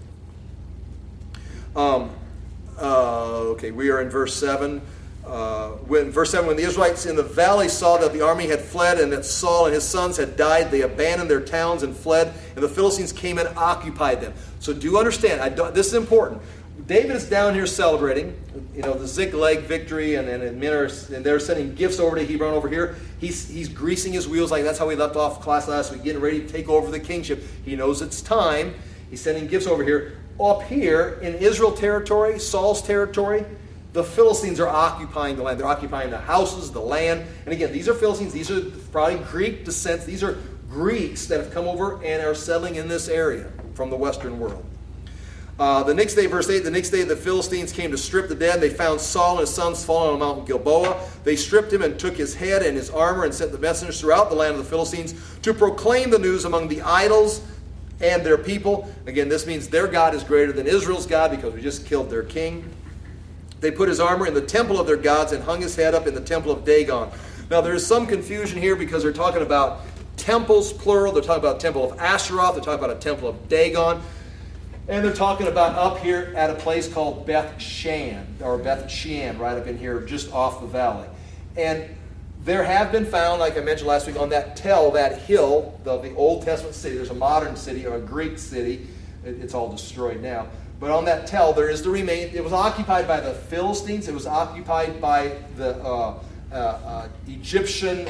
Okay, we are in verse 7. When the Israelites in the valley saw that the army had fled and that Saul and his sons had died, they abandoned their towns and fled, and the Philistines came and occupied them. So do understand, this is important. David is down here celebrating, the Ziklag victory, and they're sending gifts over to Hebron over here. He's greasing his wheels, like that's how we left off class last week, getting ready to take over the kingship. He knows it's time. He's sending gifts over here. Up here in Israel territory, Saul's territory, the Philistines are occupying the land. They're occupying the houses, the land. And again, these are Philistines. These are probably Greek descent. These are Greeks that have come over and are settling in this area from the Western world. The next day, verse 8, the next day the Philistines came to strip the dead. They found Saul and his sons fallen on Mount Gilboa. They stripped him and took his head and his armor and sent the messengers throughout the land of the Philistines to proclaim the news among the idols and their people. Again, this means their God is greater than Israel's God because we just killed their king. They put his armor in the temple of their gods and hung his head up in the temple of Dagon. Now there is some confusion here because they're talking about temples, plural. They're talking about a temple of Asheroth. They're talking about a temple of Dagon. And they're talking about up here at a place called Beth Shan, or Beth Shean, right up in here just off the valley. And there have been found, like I mentioned last week, on that hill, the Old Testament city. There's a modern city or a Greek city. It's all destroyed now. But on that tell, there is the remain. It was occupied by the Philistines. It was occupied by the Egyptian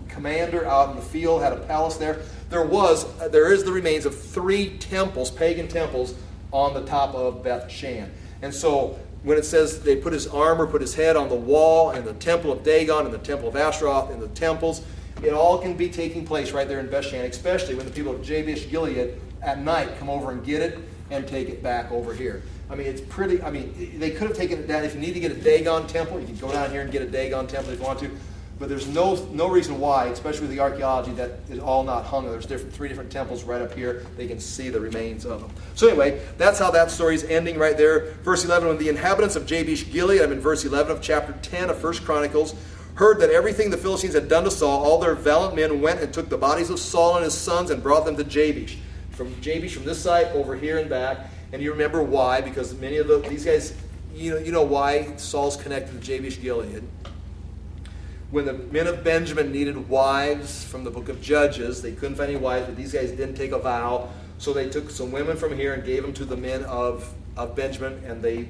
commander out in the field, had a palace there. There is the remains of 3 temples, pagan temples, on the top of Beth Shan. And so when it says they put his armor, put his head on the wall, and the temple of Dagon, and the temple of Asheroth, and the temples, it all can be taking place right there in Beth Shan, especially when the people of Jabesh Gilead at night come over and get it and take it back over here. I mean, it's pretty, they could have taken it down. If you need to get a Dagon temple, you can go down here and get a Dagon temple if you want to. but there's no reason why, especially with the archaeology, that is all not hung. There's three different temples right up here. They can see the remains of them. So anyway, that's how that story is ending right there. Verse 11, when the inhabitants of Jabesh Gilead, I'm in verse 11 of chapter 10 of 1 Chronicles, heard that everything the Philistines had done to Saul, all their valiant men went and took the bodies of Saul and his sons and brought them to Jabesh. From Jabesh, from this side over here and back. And you remember why, because many of these guys, you know why Saul's connected to Jabesh Gilead. When the men of Benjamin needed wives from the book of Judges, they couldn't find any wives, but these guys didn't take a vow. So they took some women from here and gave them to the men of Benjamin, and they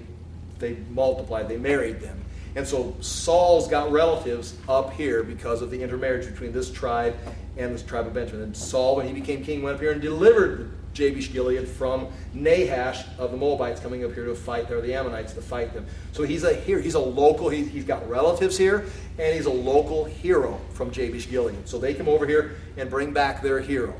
multiplied, they married them. And so Saul's got relatives up here because of the intermarriage between this tribe and this tribe of Benjamin. And Saul, when he became king, went up here and delivered Jabesh Gilead from Nahash of the Moabites coming up here to fight, or the Ammonites to fight them. So he's a local, he's got relatives here, and he's a local hero from Jabesh Gilead. So they come over here and bring back their hero.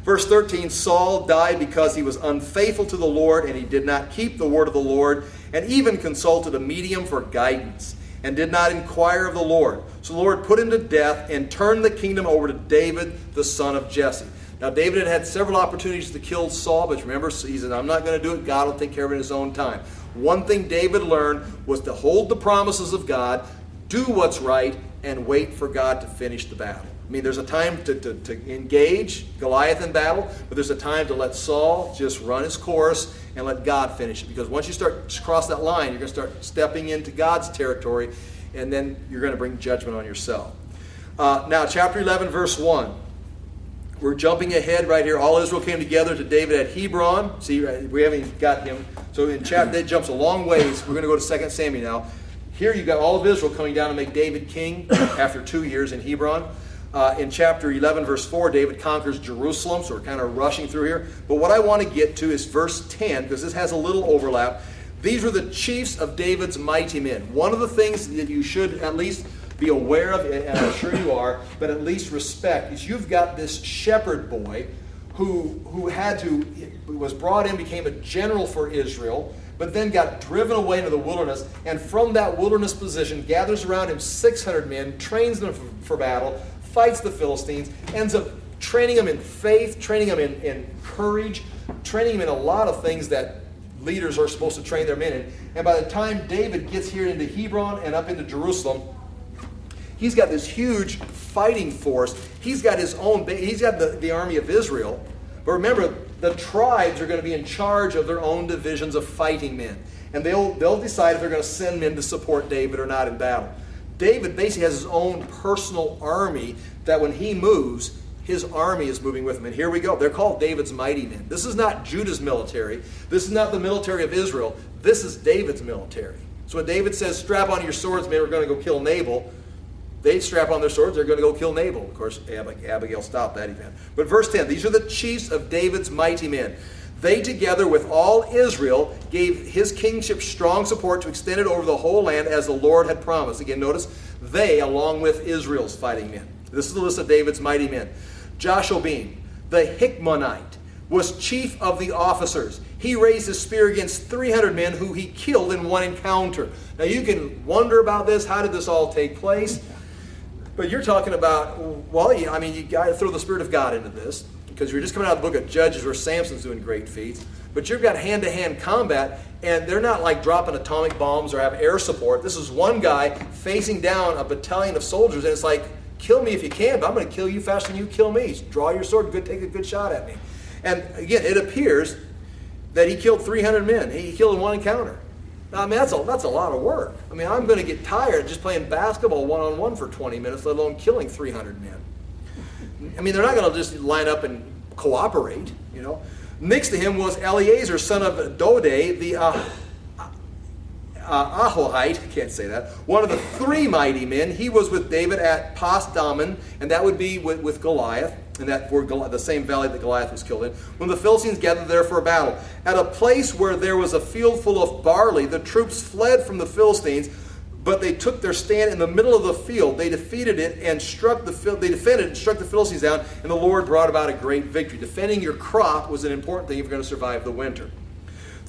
Verse 13, Saul died because he was unfaithful to the Lord, and he did not keep the word of the Lord, and even consulted a medium for guidance, and did not inquire of the Lord. So the Lord put him to death and turned the kingdom over to David, the son of Jesse. Now David had several opportunities to kill Saul, but remember, he said, I'm not going to do it. God will take care of it in his own time. One thing David learned was to hold the promises of God, do what's right, and wait for God to finish the battle. I mean, there's a time to engage Goliath in battle, but there's a time to let Saul just run his course and let God finish it. Because once you start to cross that line, you're going to start stepping into God's territory, and then you're going to bring judgment on yourself. Now, chapter 11, verse 1. We're jumping ahead right here. All Israel came together to David at Hebron. See, we haven't even got him. So in chapter, that jumps a long ways. We're going to go to 2 Samuel now. Here you've got all of Israel coming down to make David king after 2 years in Hebron. In chapter 11, verse 4, David conquers Jerusalem, so we're kind of rushing through here. But what I want to get to is verse 10, because this has a little overlap. These were the chiefs of David's mighty men. One of the things that you should at least be aware of, and I'm sure you are, but at least respect, is you've got this shepherd boy who was brought in, became a general for Israel, but then got driven away into the wilderness, and from that wilderness position gathers around him 600 men, trains them for battle, fights the Philistines, ends up training them in faith, training them in courage, training them in a lot of things that leaders are supposed to train their men in. And by the time David gets here into Hebron and up into Jerusalem, he's got this huge fighting force. He's got his own, he's got the army of Israel. But remember, the tribes are going to be in charge of their own divisions of fighting men. And they'll decide if they're going to send men to support David or not in battle. David basically has his own personal army that when he moves, his army is moving with him. And here we go. They're called David's mighty men. This is not Judah's military. This is not the military of Israel. This is David's military. So when David says, strap on your swords, men, we're going to go kill Nabal, they strap on their swords, they're going to go kill Nabal. Of course, Abigail stopped that event. But verse 10, these are the chiefs of David's mighty men. They, together with all Israel, gave his kingship strong support to extend it over the whole land as the Lord had promised. Again, notice, they, along with Israel's fighting men. This is the list of David's mighty men. Joshobim, the Hickmonite, was chief of the officers. He raised his spear against 300 men who he killed in one encounter. Now you can wonder about this. How did this all take place? But you're talking about, well, I mean, you got to throw the Spirit of God into this, because you're just coming out of the book of Judges where Samson's doing great feats. But you've got hand-to-hand combat, and they're not like dropping atomic bombs or have air support. This is one guy facing down a battalion of soldiers, and it's like, kill me if you can, but I'm going to kill you faster than you kill me. Draw your sword, take a good shot at me. And again, it appears that he killed 300 men. He killed in one encounter. Now, I mean, that's a lot of work. I mean, I'm going to get tired just playing basketball one-on-one for 20 minutes, let alone killing 300 men. I mean, they're not going to just line up and cooperate, you know. Next to him was Eleazar, son of Dode, the Ahohite, can't say that, one of the three mighty men. He was with David at Pasdammim, and that would be with Goliath, and that for the same valley that Goliath was killed in, when the Philistines gathered there for a battle. At a place where there was a field full of barley, the troops fled from the Philistines, but they took their stand in the middle of the field. They defeated it and they defended it and struck the Philistines down, and the Lord brought about a great victory. Defending your crop was an important thing if you're going to survive the winter.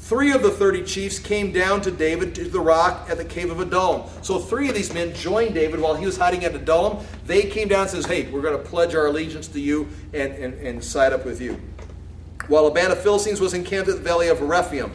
3 of the 30 chiefs came down to David to the rock at the cave of Adullam. So 3 of these men joined David while he was hiding at Adullam. They came down and says, hey, we're going to pledge our allegiance to you and side up with you. While a band of Philistines was encamped at the valley of Rephaim.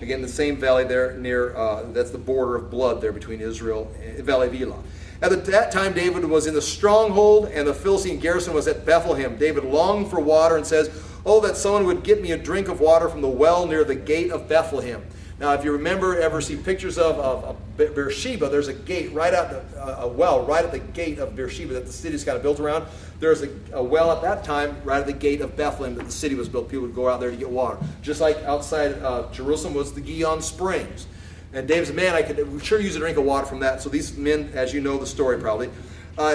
Again, the same valley there near, that's the border of blood there between Israel and Valley of Elah. At that time, David was in the stronghold, and the Philistine garrison was at Bethlehem. David longed for water and says, oh, that someone would get me a drink of water from the well near the gate of Bethlehem. Now, if you remember, ever see pictures of Beersheba, there's a gate right out, a well right at the gate of Beersheba that the city's kind of built around. There's a well at that time right at the gate of Bethlehem that the city was built. People would go out there to get water. Just like outside Jerusalem was the Gihon Springs. And David said, man, I could sure use a drink of water from that. So these men, as you know the story probably,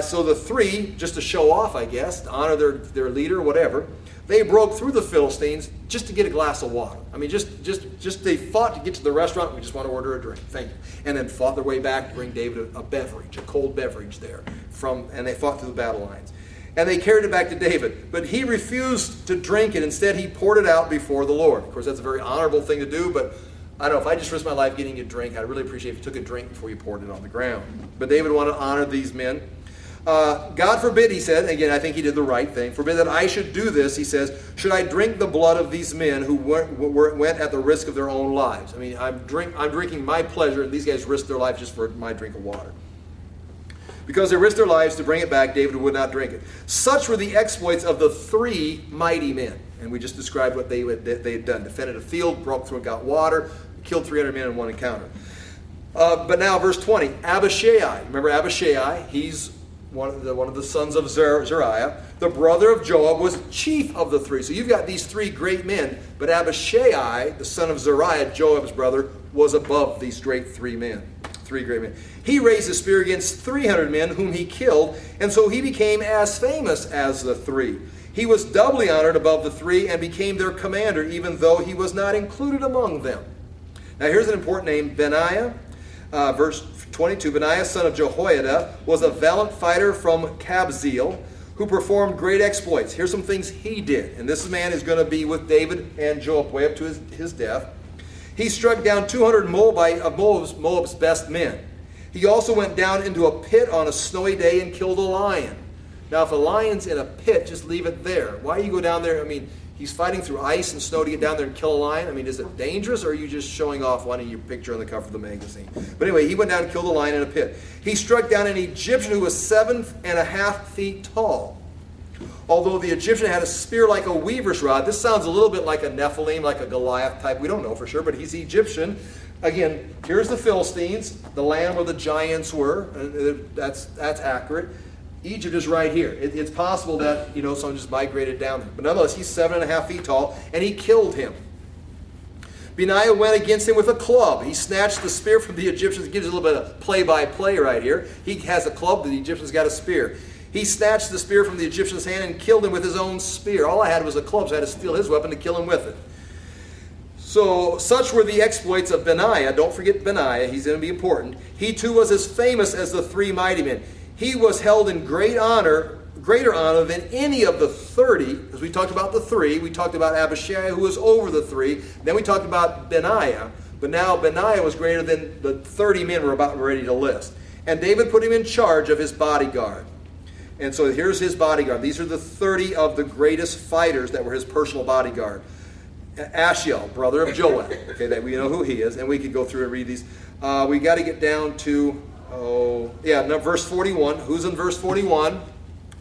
so the 3, just to show off, I guess, to honor their leader, whatever, they broke through the Philistines just to get a glass of water. I mean, just they fought to get to the restaurant. We just want to order a drink. Thank you. And then fought their way back to bring David a beverage, a cold beverage there. And they fought through the battle lines. And they carried it back to David. But he refused to drink it. Instead, he poured it out before the Lord. Of course, that's a very honorable thing to do, but I don't know, if I just risked my life getting you a drink, I'd really appreciate if you took a drink before you poured it on the ground. But David wanted to honor these men. God forbid, he said, again, I think he did the right thing, forbid that I should do this, he says, should I drink the blood of these men who went at the risk of their own lives? I mean, I'm drinking my pleasure, and these guys risked their lives just for my drink of water. Because they risked their lives to bring it back, David would not drink it. Such were the exploits of the 3 mighty men. And we just described what they had done. Defended a field, broke through and got water, killed 300 men in one encounter. But now, verse 20, Abishai. Remember Abishai? He's one of the sons of Zeruiah. The brother of Joab was chief of the 3. So you've got these 3 great men, but Abishai, the son of Zeruiah, Joab's brother, was above these great 3 men. 3 great men. He raised a spear against 300 men whom he killed, and so he became as famous as the 3. He was doubly honored above the 3 and became their commander, even though he was not included among them. Now here's an important name, Benaiah. Verse 22, Benaiah, son of Jehoiada, was a valiant fighter from Kabzeel who performed great exploits. Here's some things he did. And this man is going to be with David and Joab way up to his death. He struck down 200 of Moab's best men. He also went down into a pit on a snowy day and killed a lion. Now, if a lion's in a pit, just leave it there. Why you go down there? I mean, he's fighting through ice and snow to get down there and kill a lion. I mean, is it dangerous, or are you just showing off wanting your picture on the cover of the magazine? But anyway, he went down and killed a lion in a pit. He struck down an Egyptian who was 7.5 feet tall. Although the Egyptian had a spear like a weaver's rod, this sounds a little bit like a Nephilim, like a Goliath type. We don't know for sure, but he's Egyptian. Again, here's the Philistines, the land where the giants were. That's accurate. Egypt is right here. It's possible that someone just migrated down there. But nonetheless, he's 7.5 feet tall, and he killed him. Benaiah went against him with a club. He snatched the spear from the Egyptians. It gives you a little bit of play-by-play right here. He has a club, the Egyptian's got a spear. He snatched the spear from the Egyptian's hand and killed him with his own spear. All I had was a club, so I had to steal his weapon to kill him with it. So, such were the exploits of Benaiah. Don't forget Benaiah. He's going to be important. He too was as famous as the 3 mighty men. He was held in greater honor than any of the 30, because we talked about the 3. We talked about Abishai, who was over the 3. Then we talked about Benaiah. But now Benaiah was greater than the 30 men we're about ready to list. And David put him in charge of his bodyguard. And so here's his bodyguard. These are the 30 of the greatest fighters that were his personal bodyguard. Ashiel, brother of Joab. Okay, that we know who he is, and we could go through and read these. We got to get down to, verse 41. Who's in verse 41?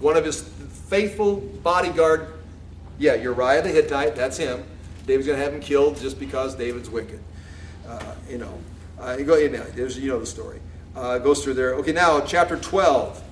One of his faithful bodyguard. Yeah, Uriah the Hittite. That's him. David's going to have him killed just because David's wicked. There's the story. Goes through there. Okay, now chapter 12.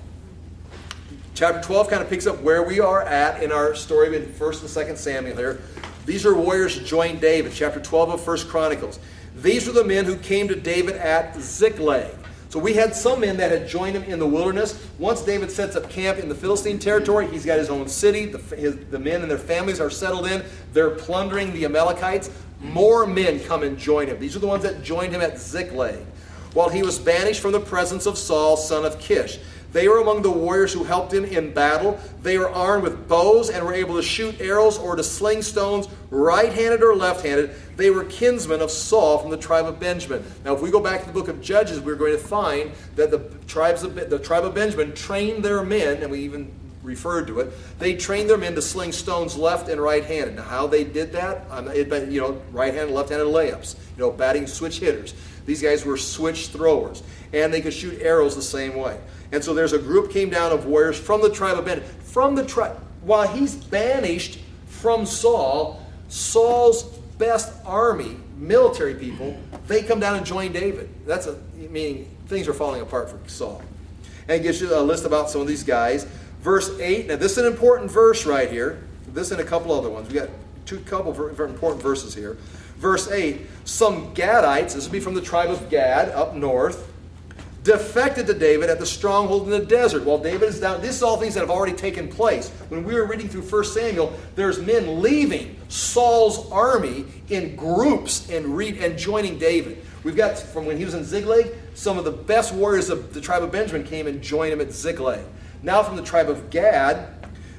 Chapter 12 kind of picks up where we are at in our story in 1st and 2nd Samuel here. These are warriors who joined David. Chapter 12 of 1 Chronicles. These are the men who came to David at Ziklag. So we had some men that had joined him in the wilderness. Once David sets up camp in the Philistine territory, he's got his own city. The men and their families are settled in. They're plundering the Amalekites. More men come and join him. These are the ones that joined him at Ziklag, while he was banished from the presence of Saul, son of Kish. They were among the warriors who helped him in battle. They were armed with bows and were able to shoot arrows or to sling stones, right-handed or left-handed. They were kinsmen of Saul from the tribe of Benjamin. Now, if we go back to the book of Judges, we're going to find that the tribe of Benjamin trained their men, and we even referred to it. They trained their men to sling stones left and right-handed. Now, how they did that? Right-handed, left-handed layups. Batting switch hitters. These guys were switch throwers, and they could shoot arrows the same way. And so there's a group came down of warriors from the tribe of Benjamin. While he's banished from Saul, Saul's best army, military people, they come down and join David. Meaning things are falling apart for Saul. And it gives you a list about some of these guys. Verse 8, now this is an important verse right here. This and a couple other ones. We got couple very important verses here. Verse 8, some Gadites, this would be from the tribe of Gad up north, defected to David at the stronghold in the desert. While David is down, this is all things that have already taken place. When we were reading through 1 Samuel, there's men leaving Saul's army in groups and joining David. We've got, from when he was in Ziklag, some of the best warriors of the tribe of Benjamin came and joined him at Ziklag. Now from the tribe of Gad,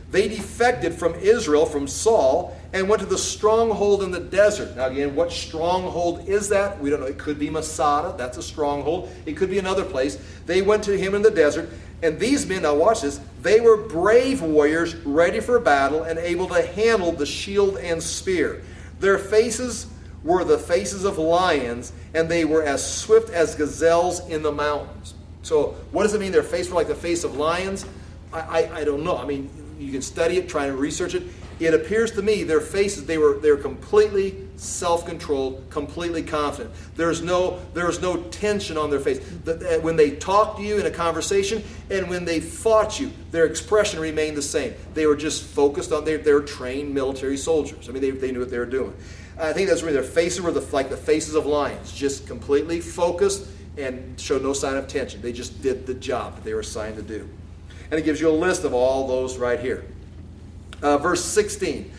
they defected from Israel, from Saul, and went to the stronghold in the desert. Now again, what stronghold is that? We don't know. It could be Masada. That's a stronghold. It could be another place. They went to him in the desert. And these men, now watch this, they were brave warriors, ready for battle, and able to handle the shield and spear. Their faces were the faces of lions, and they were as swift as gazelles in the mountains. So what does it mean their faces were like the face of lions? I don't know. I mean, you can study it, try and research it. It appears to me their faces, they were completely self-controlled, completely confident. There was no tension on their face. When they talked to you in a conversation and when they fought you, their expression remained the same. They were just focused on, they were trained military soldiers. I mean, they knew what they were doing. I think that's where their faces were like the faces of lions, just completely focused and showed no sign of tension. They just did the job that they were assigned to do. And it gives you a list of all those right here. Verse 16.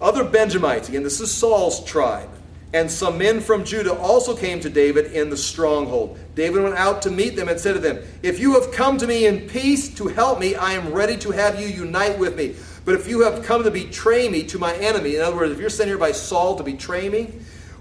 Other Benjamites, again, this is Saul's tribe, and some men from Judah also came to David in the stronghold. David went out to meet them and said to them, if you have come to me in peace to help me, I am ready to have you unite with me. But if you have come to betray me to my enemy, in other words, if you're sent here by Saul to betray me,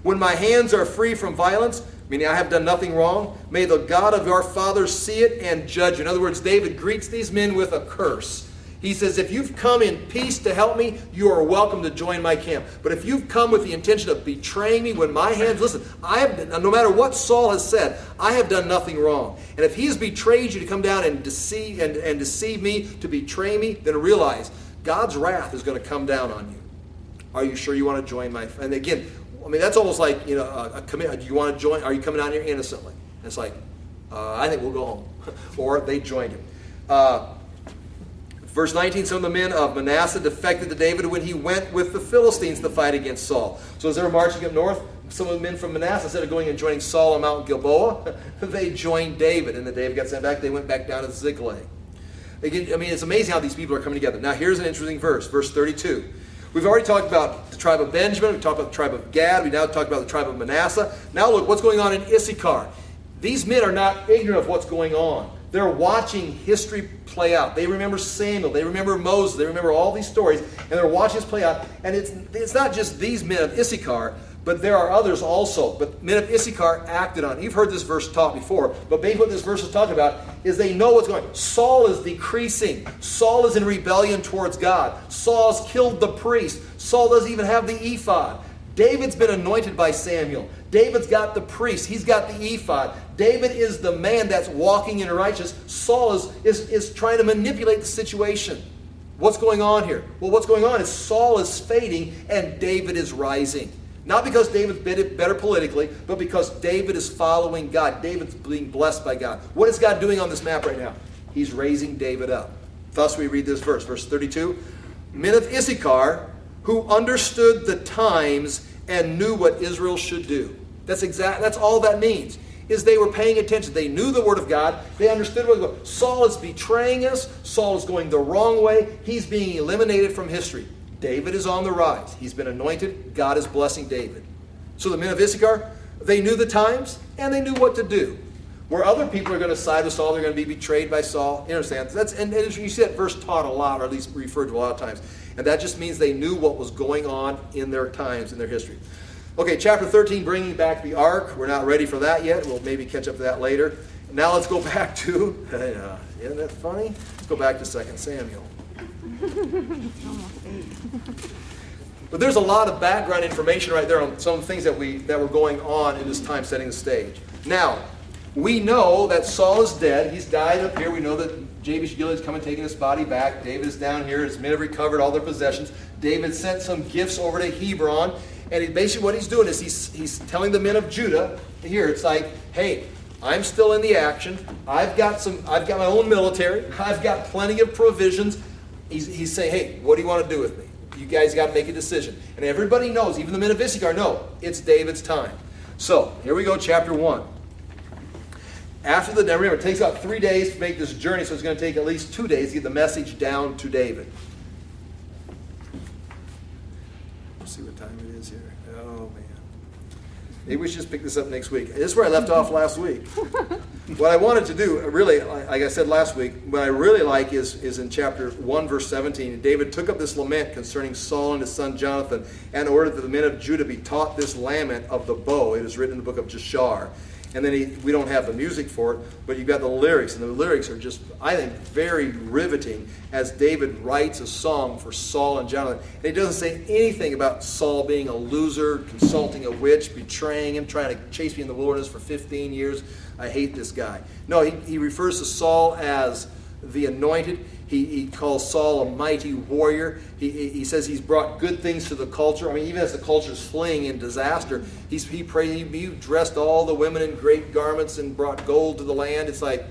when my hands are free from violence, meaning I have done nothing wrong, may the God of our fathers see it and judge you. In other words, David greets these men with a curse. He says, if you've come in peace to help me, you are welcome to join my camp. But if you've come with the intention of betraying me when my hands, listen, no matter what Saul has said, I have done nothing wrong. And if he has betrayed you to come down and deceive me, to betray me, then realize God's wrath is going to come down on you. Are you sure you want to join my, and again, I mean, that's almost like, a commitment. Do you want to join? Are you coming out here innocently? And it's like, I think we'll go home. Or they joined him. Verse 19, some of the men of Manasseh defected to David when he went with the Philistines to fight against Saul. So as they were marching up north, some of the men from Manasseh, instead of going and joining Saul on Mount Gilboa, they joined David. And then David got sent back. They went back down to Ziklag. Again, I mean, it's amazing how these people are coming together. Now, here's an interesting verse, verse 32. We've already talked about the tribe of Benjamin. We've talked about the tribe of Gad. We've now talked about the tribe of Manasseh. Now look, what's going on in Issachar. These men are not ignorant of what's going on. They're watching history play out. They remember Samuel. They remember Moses. They remember all these stories. And they're watching this play out. And it's not just these men of Issachar, but there are others also. But men of Issachar acted on it. You've heard this verse taught before. But maybe what this verse is talking about is they know what's going on. Saul is decreasing. Saul is in rebellion towards God. Saul's killed the priest. Saul doesn't even have the ephod. David's been anointed by Samuel. David's got the priest. He's got the ephod. David is the man that's walking in righteousness. Saul is trying to manipulate the situation. What's going on here? Well, what's going on is Saul is fading and David is rising. Not because David's better politically, but because David is following God. David's being blessed by God. What is God doing on this map right now? He's raising David up. Thus we read this verse, verse 32. Men of Issachar who understood the times and knew what Israel should do. That's all that means, is they were paying attention. They knew the word of God. They understood what was going on. Saul is betraying us. Saul is going the wrong way. He's being eliminated from history. David is on the rise. He's been anointed. God is blessing David. So the men of Issachar, they knew the times and they knew what to do. where other people are going to side with Saul, they're going to be betrayed by Saul. You understand? And you see that verse taught a lot, or at least referred to a lot of times. And that just means they knew what was going on in their times, in their history. Okay, chapter 13, bringing back the ark. We're not ready for that yet. We'll maybe catch up to that later. Now let's go back to, isn't that funny? Let's go back to 2 Samuel. But there's a lot of background information right there on some things that were going on in this time, setting the stage. Now, we know that Saul is dead. He's died up here. We know that Jabesh Gilead's come and taken his body back. David is down here. His men have recovered all their possessions. David sent some gifts over to Hebron. And basically what he's doing is he's telling the men of Judah, here, it's like, hey, I'm still in the action. I've got my own military. I've got plenty of provisions. He's saying, hey, what do you want to do with me? You guys got to make a decision. And everybody knows, even the men of Issachar know, it's David's time. So, here we go, chapter 1. Now remember, it takes about 3 days to make this journey, so it's going to take at least 2 days to get the message down to David. Let's see what time it is here. Oh, man. Maybe we should just pick this up next week. This is where I left off last week. What I wanted to do, really, like I said last week, what I really like is in chapter 1, verse 17. David took up this lament concerning Saul and his son Jonathan, and ordered that the men of Judah be taught this lament of the bow. It is written in the book of Jashar. And then we don't have the music for it, but you've got the lyrics. And the lyrics are just, I think, very riveting as David writes a song for Saul and Jonathan. And he doesn't say anything about Saul being a loser, consulting a witch, betraying him, trying to chase me in the wilderness for 15 years. I hate this guy. No, he refers to Saul as the anointed. He calls Saul a mighty warrior. He says he's brought good things to the culture. I mean, even as the culture is fleeing in disaster, he dressed all the women in great garments and brought gold to the land. It's like,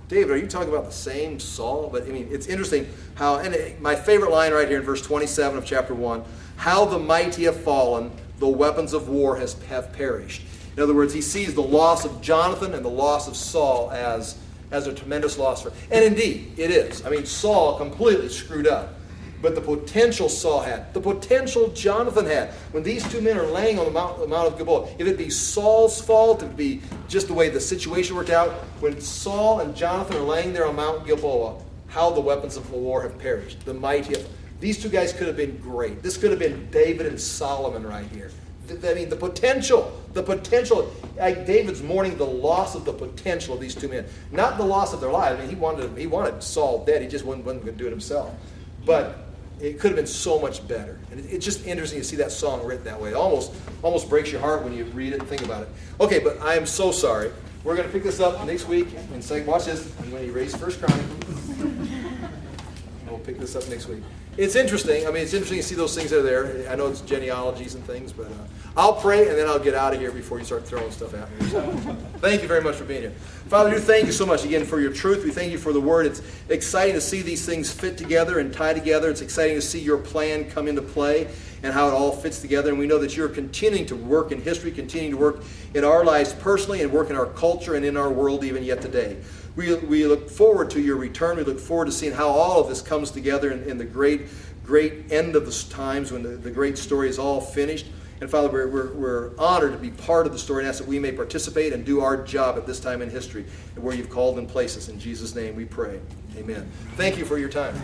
David, are you talking about the same Saul? But I mean, it's interesting how, and my favorite line right here in verse 27 of chapter 1, how the mighty have fallen, the weapons of war have perished. In other words, he sees the loss of Jonathan and the loss of Saul as a tremendous loss for him. And indeed, it is. I mean, Saul completely screwed up. But the potential Saul had, the potential Jonathan had, when these two men are laying on the Mount of Gilboa, if it be Saul's fault, it would be just the way the situation worked out. When Saul and Jonathan are laying there on Mount Gilboa, how the weapons of war have perished. The mighty have. These two guys could have been great. This could have been David and Solomon right here. I mean, the potential, like David's mourning the loss of the potential of these two men. Not the loss of their lives. I mean, he wanted Saul dead. He just wasn't going to do it himself. But it could have been so much better. And it's just interesting to see that song written that way. It almost breaks your heart when you read it and think about it. Okay, but I am so sorry. We're going to pick this up next week. And say, watch this. I'm going to erase 1 Chronicles. And we'll pick this up next week. It's interesting. I mean, it's interesting to see those things that are there. I know it's genealogies and things, but I'll pray and then I'll get out of here before you start throwing stuff at me. So, thank you very much for being here. Father, we thank you so much again for your truth. We thank you for the word. It's exciting to see these things fit together and tie together. It's exciting to see your plan come into play and how it all fits together. And we know that you're continuing to work in history, continuing to work in our lives personally and work in our culture and in our world even yet today. We look forward to your return. We look forward to seeing how all of this comes together in the great end of the times when the great story is all finished. And Father, we're honored to be part of the story and ask that we may participate and do our job at this time in history and where you've called and placed us. In Jesus' name we pray. Amen. Thank you for your time.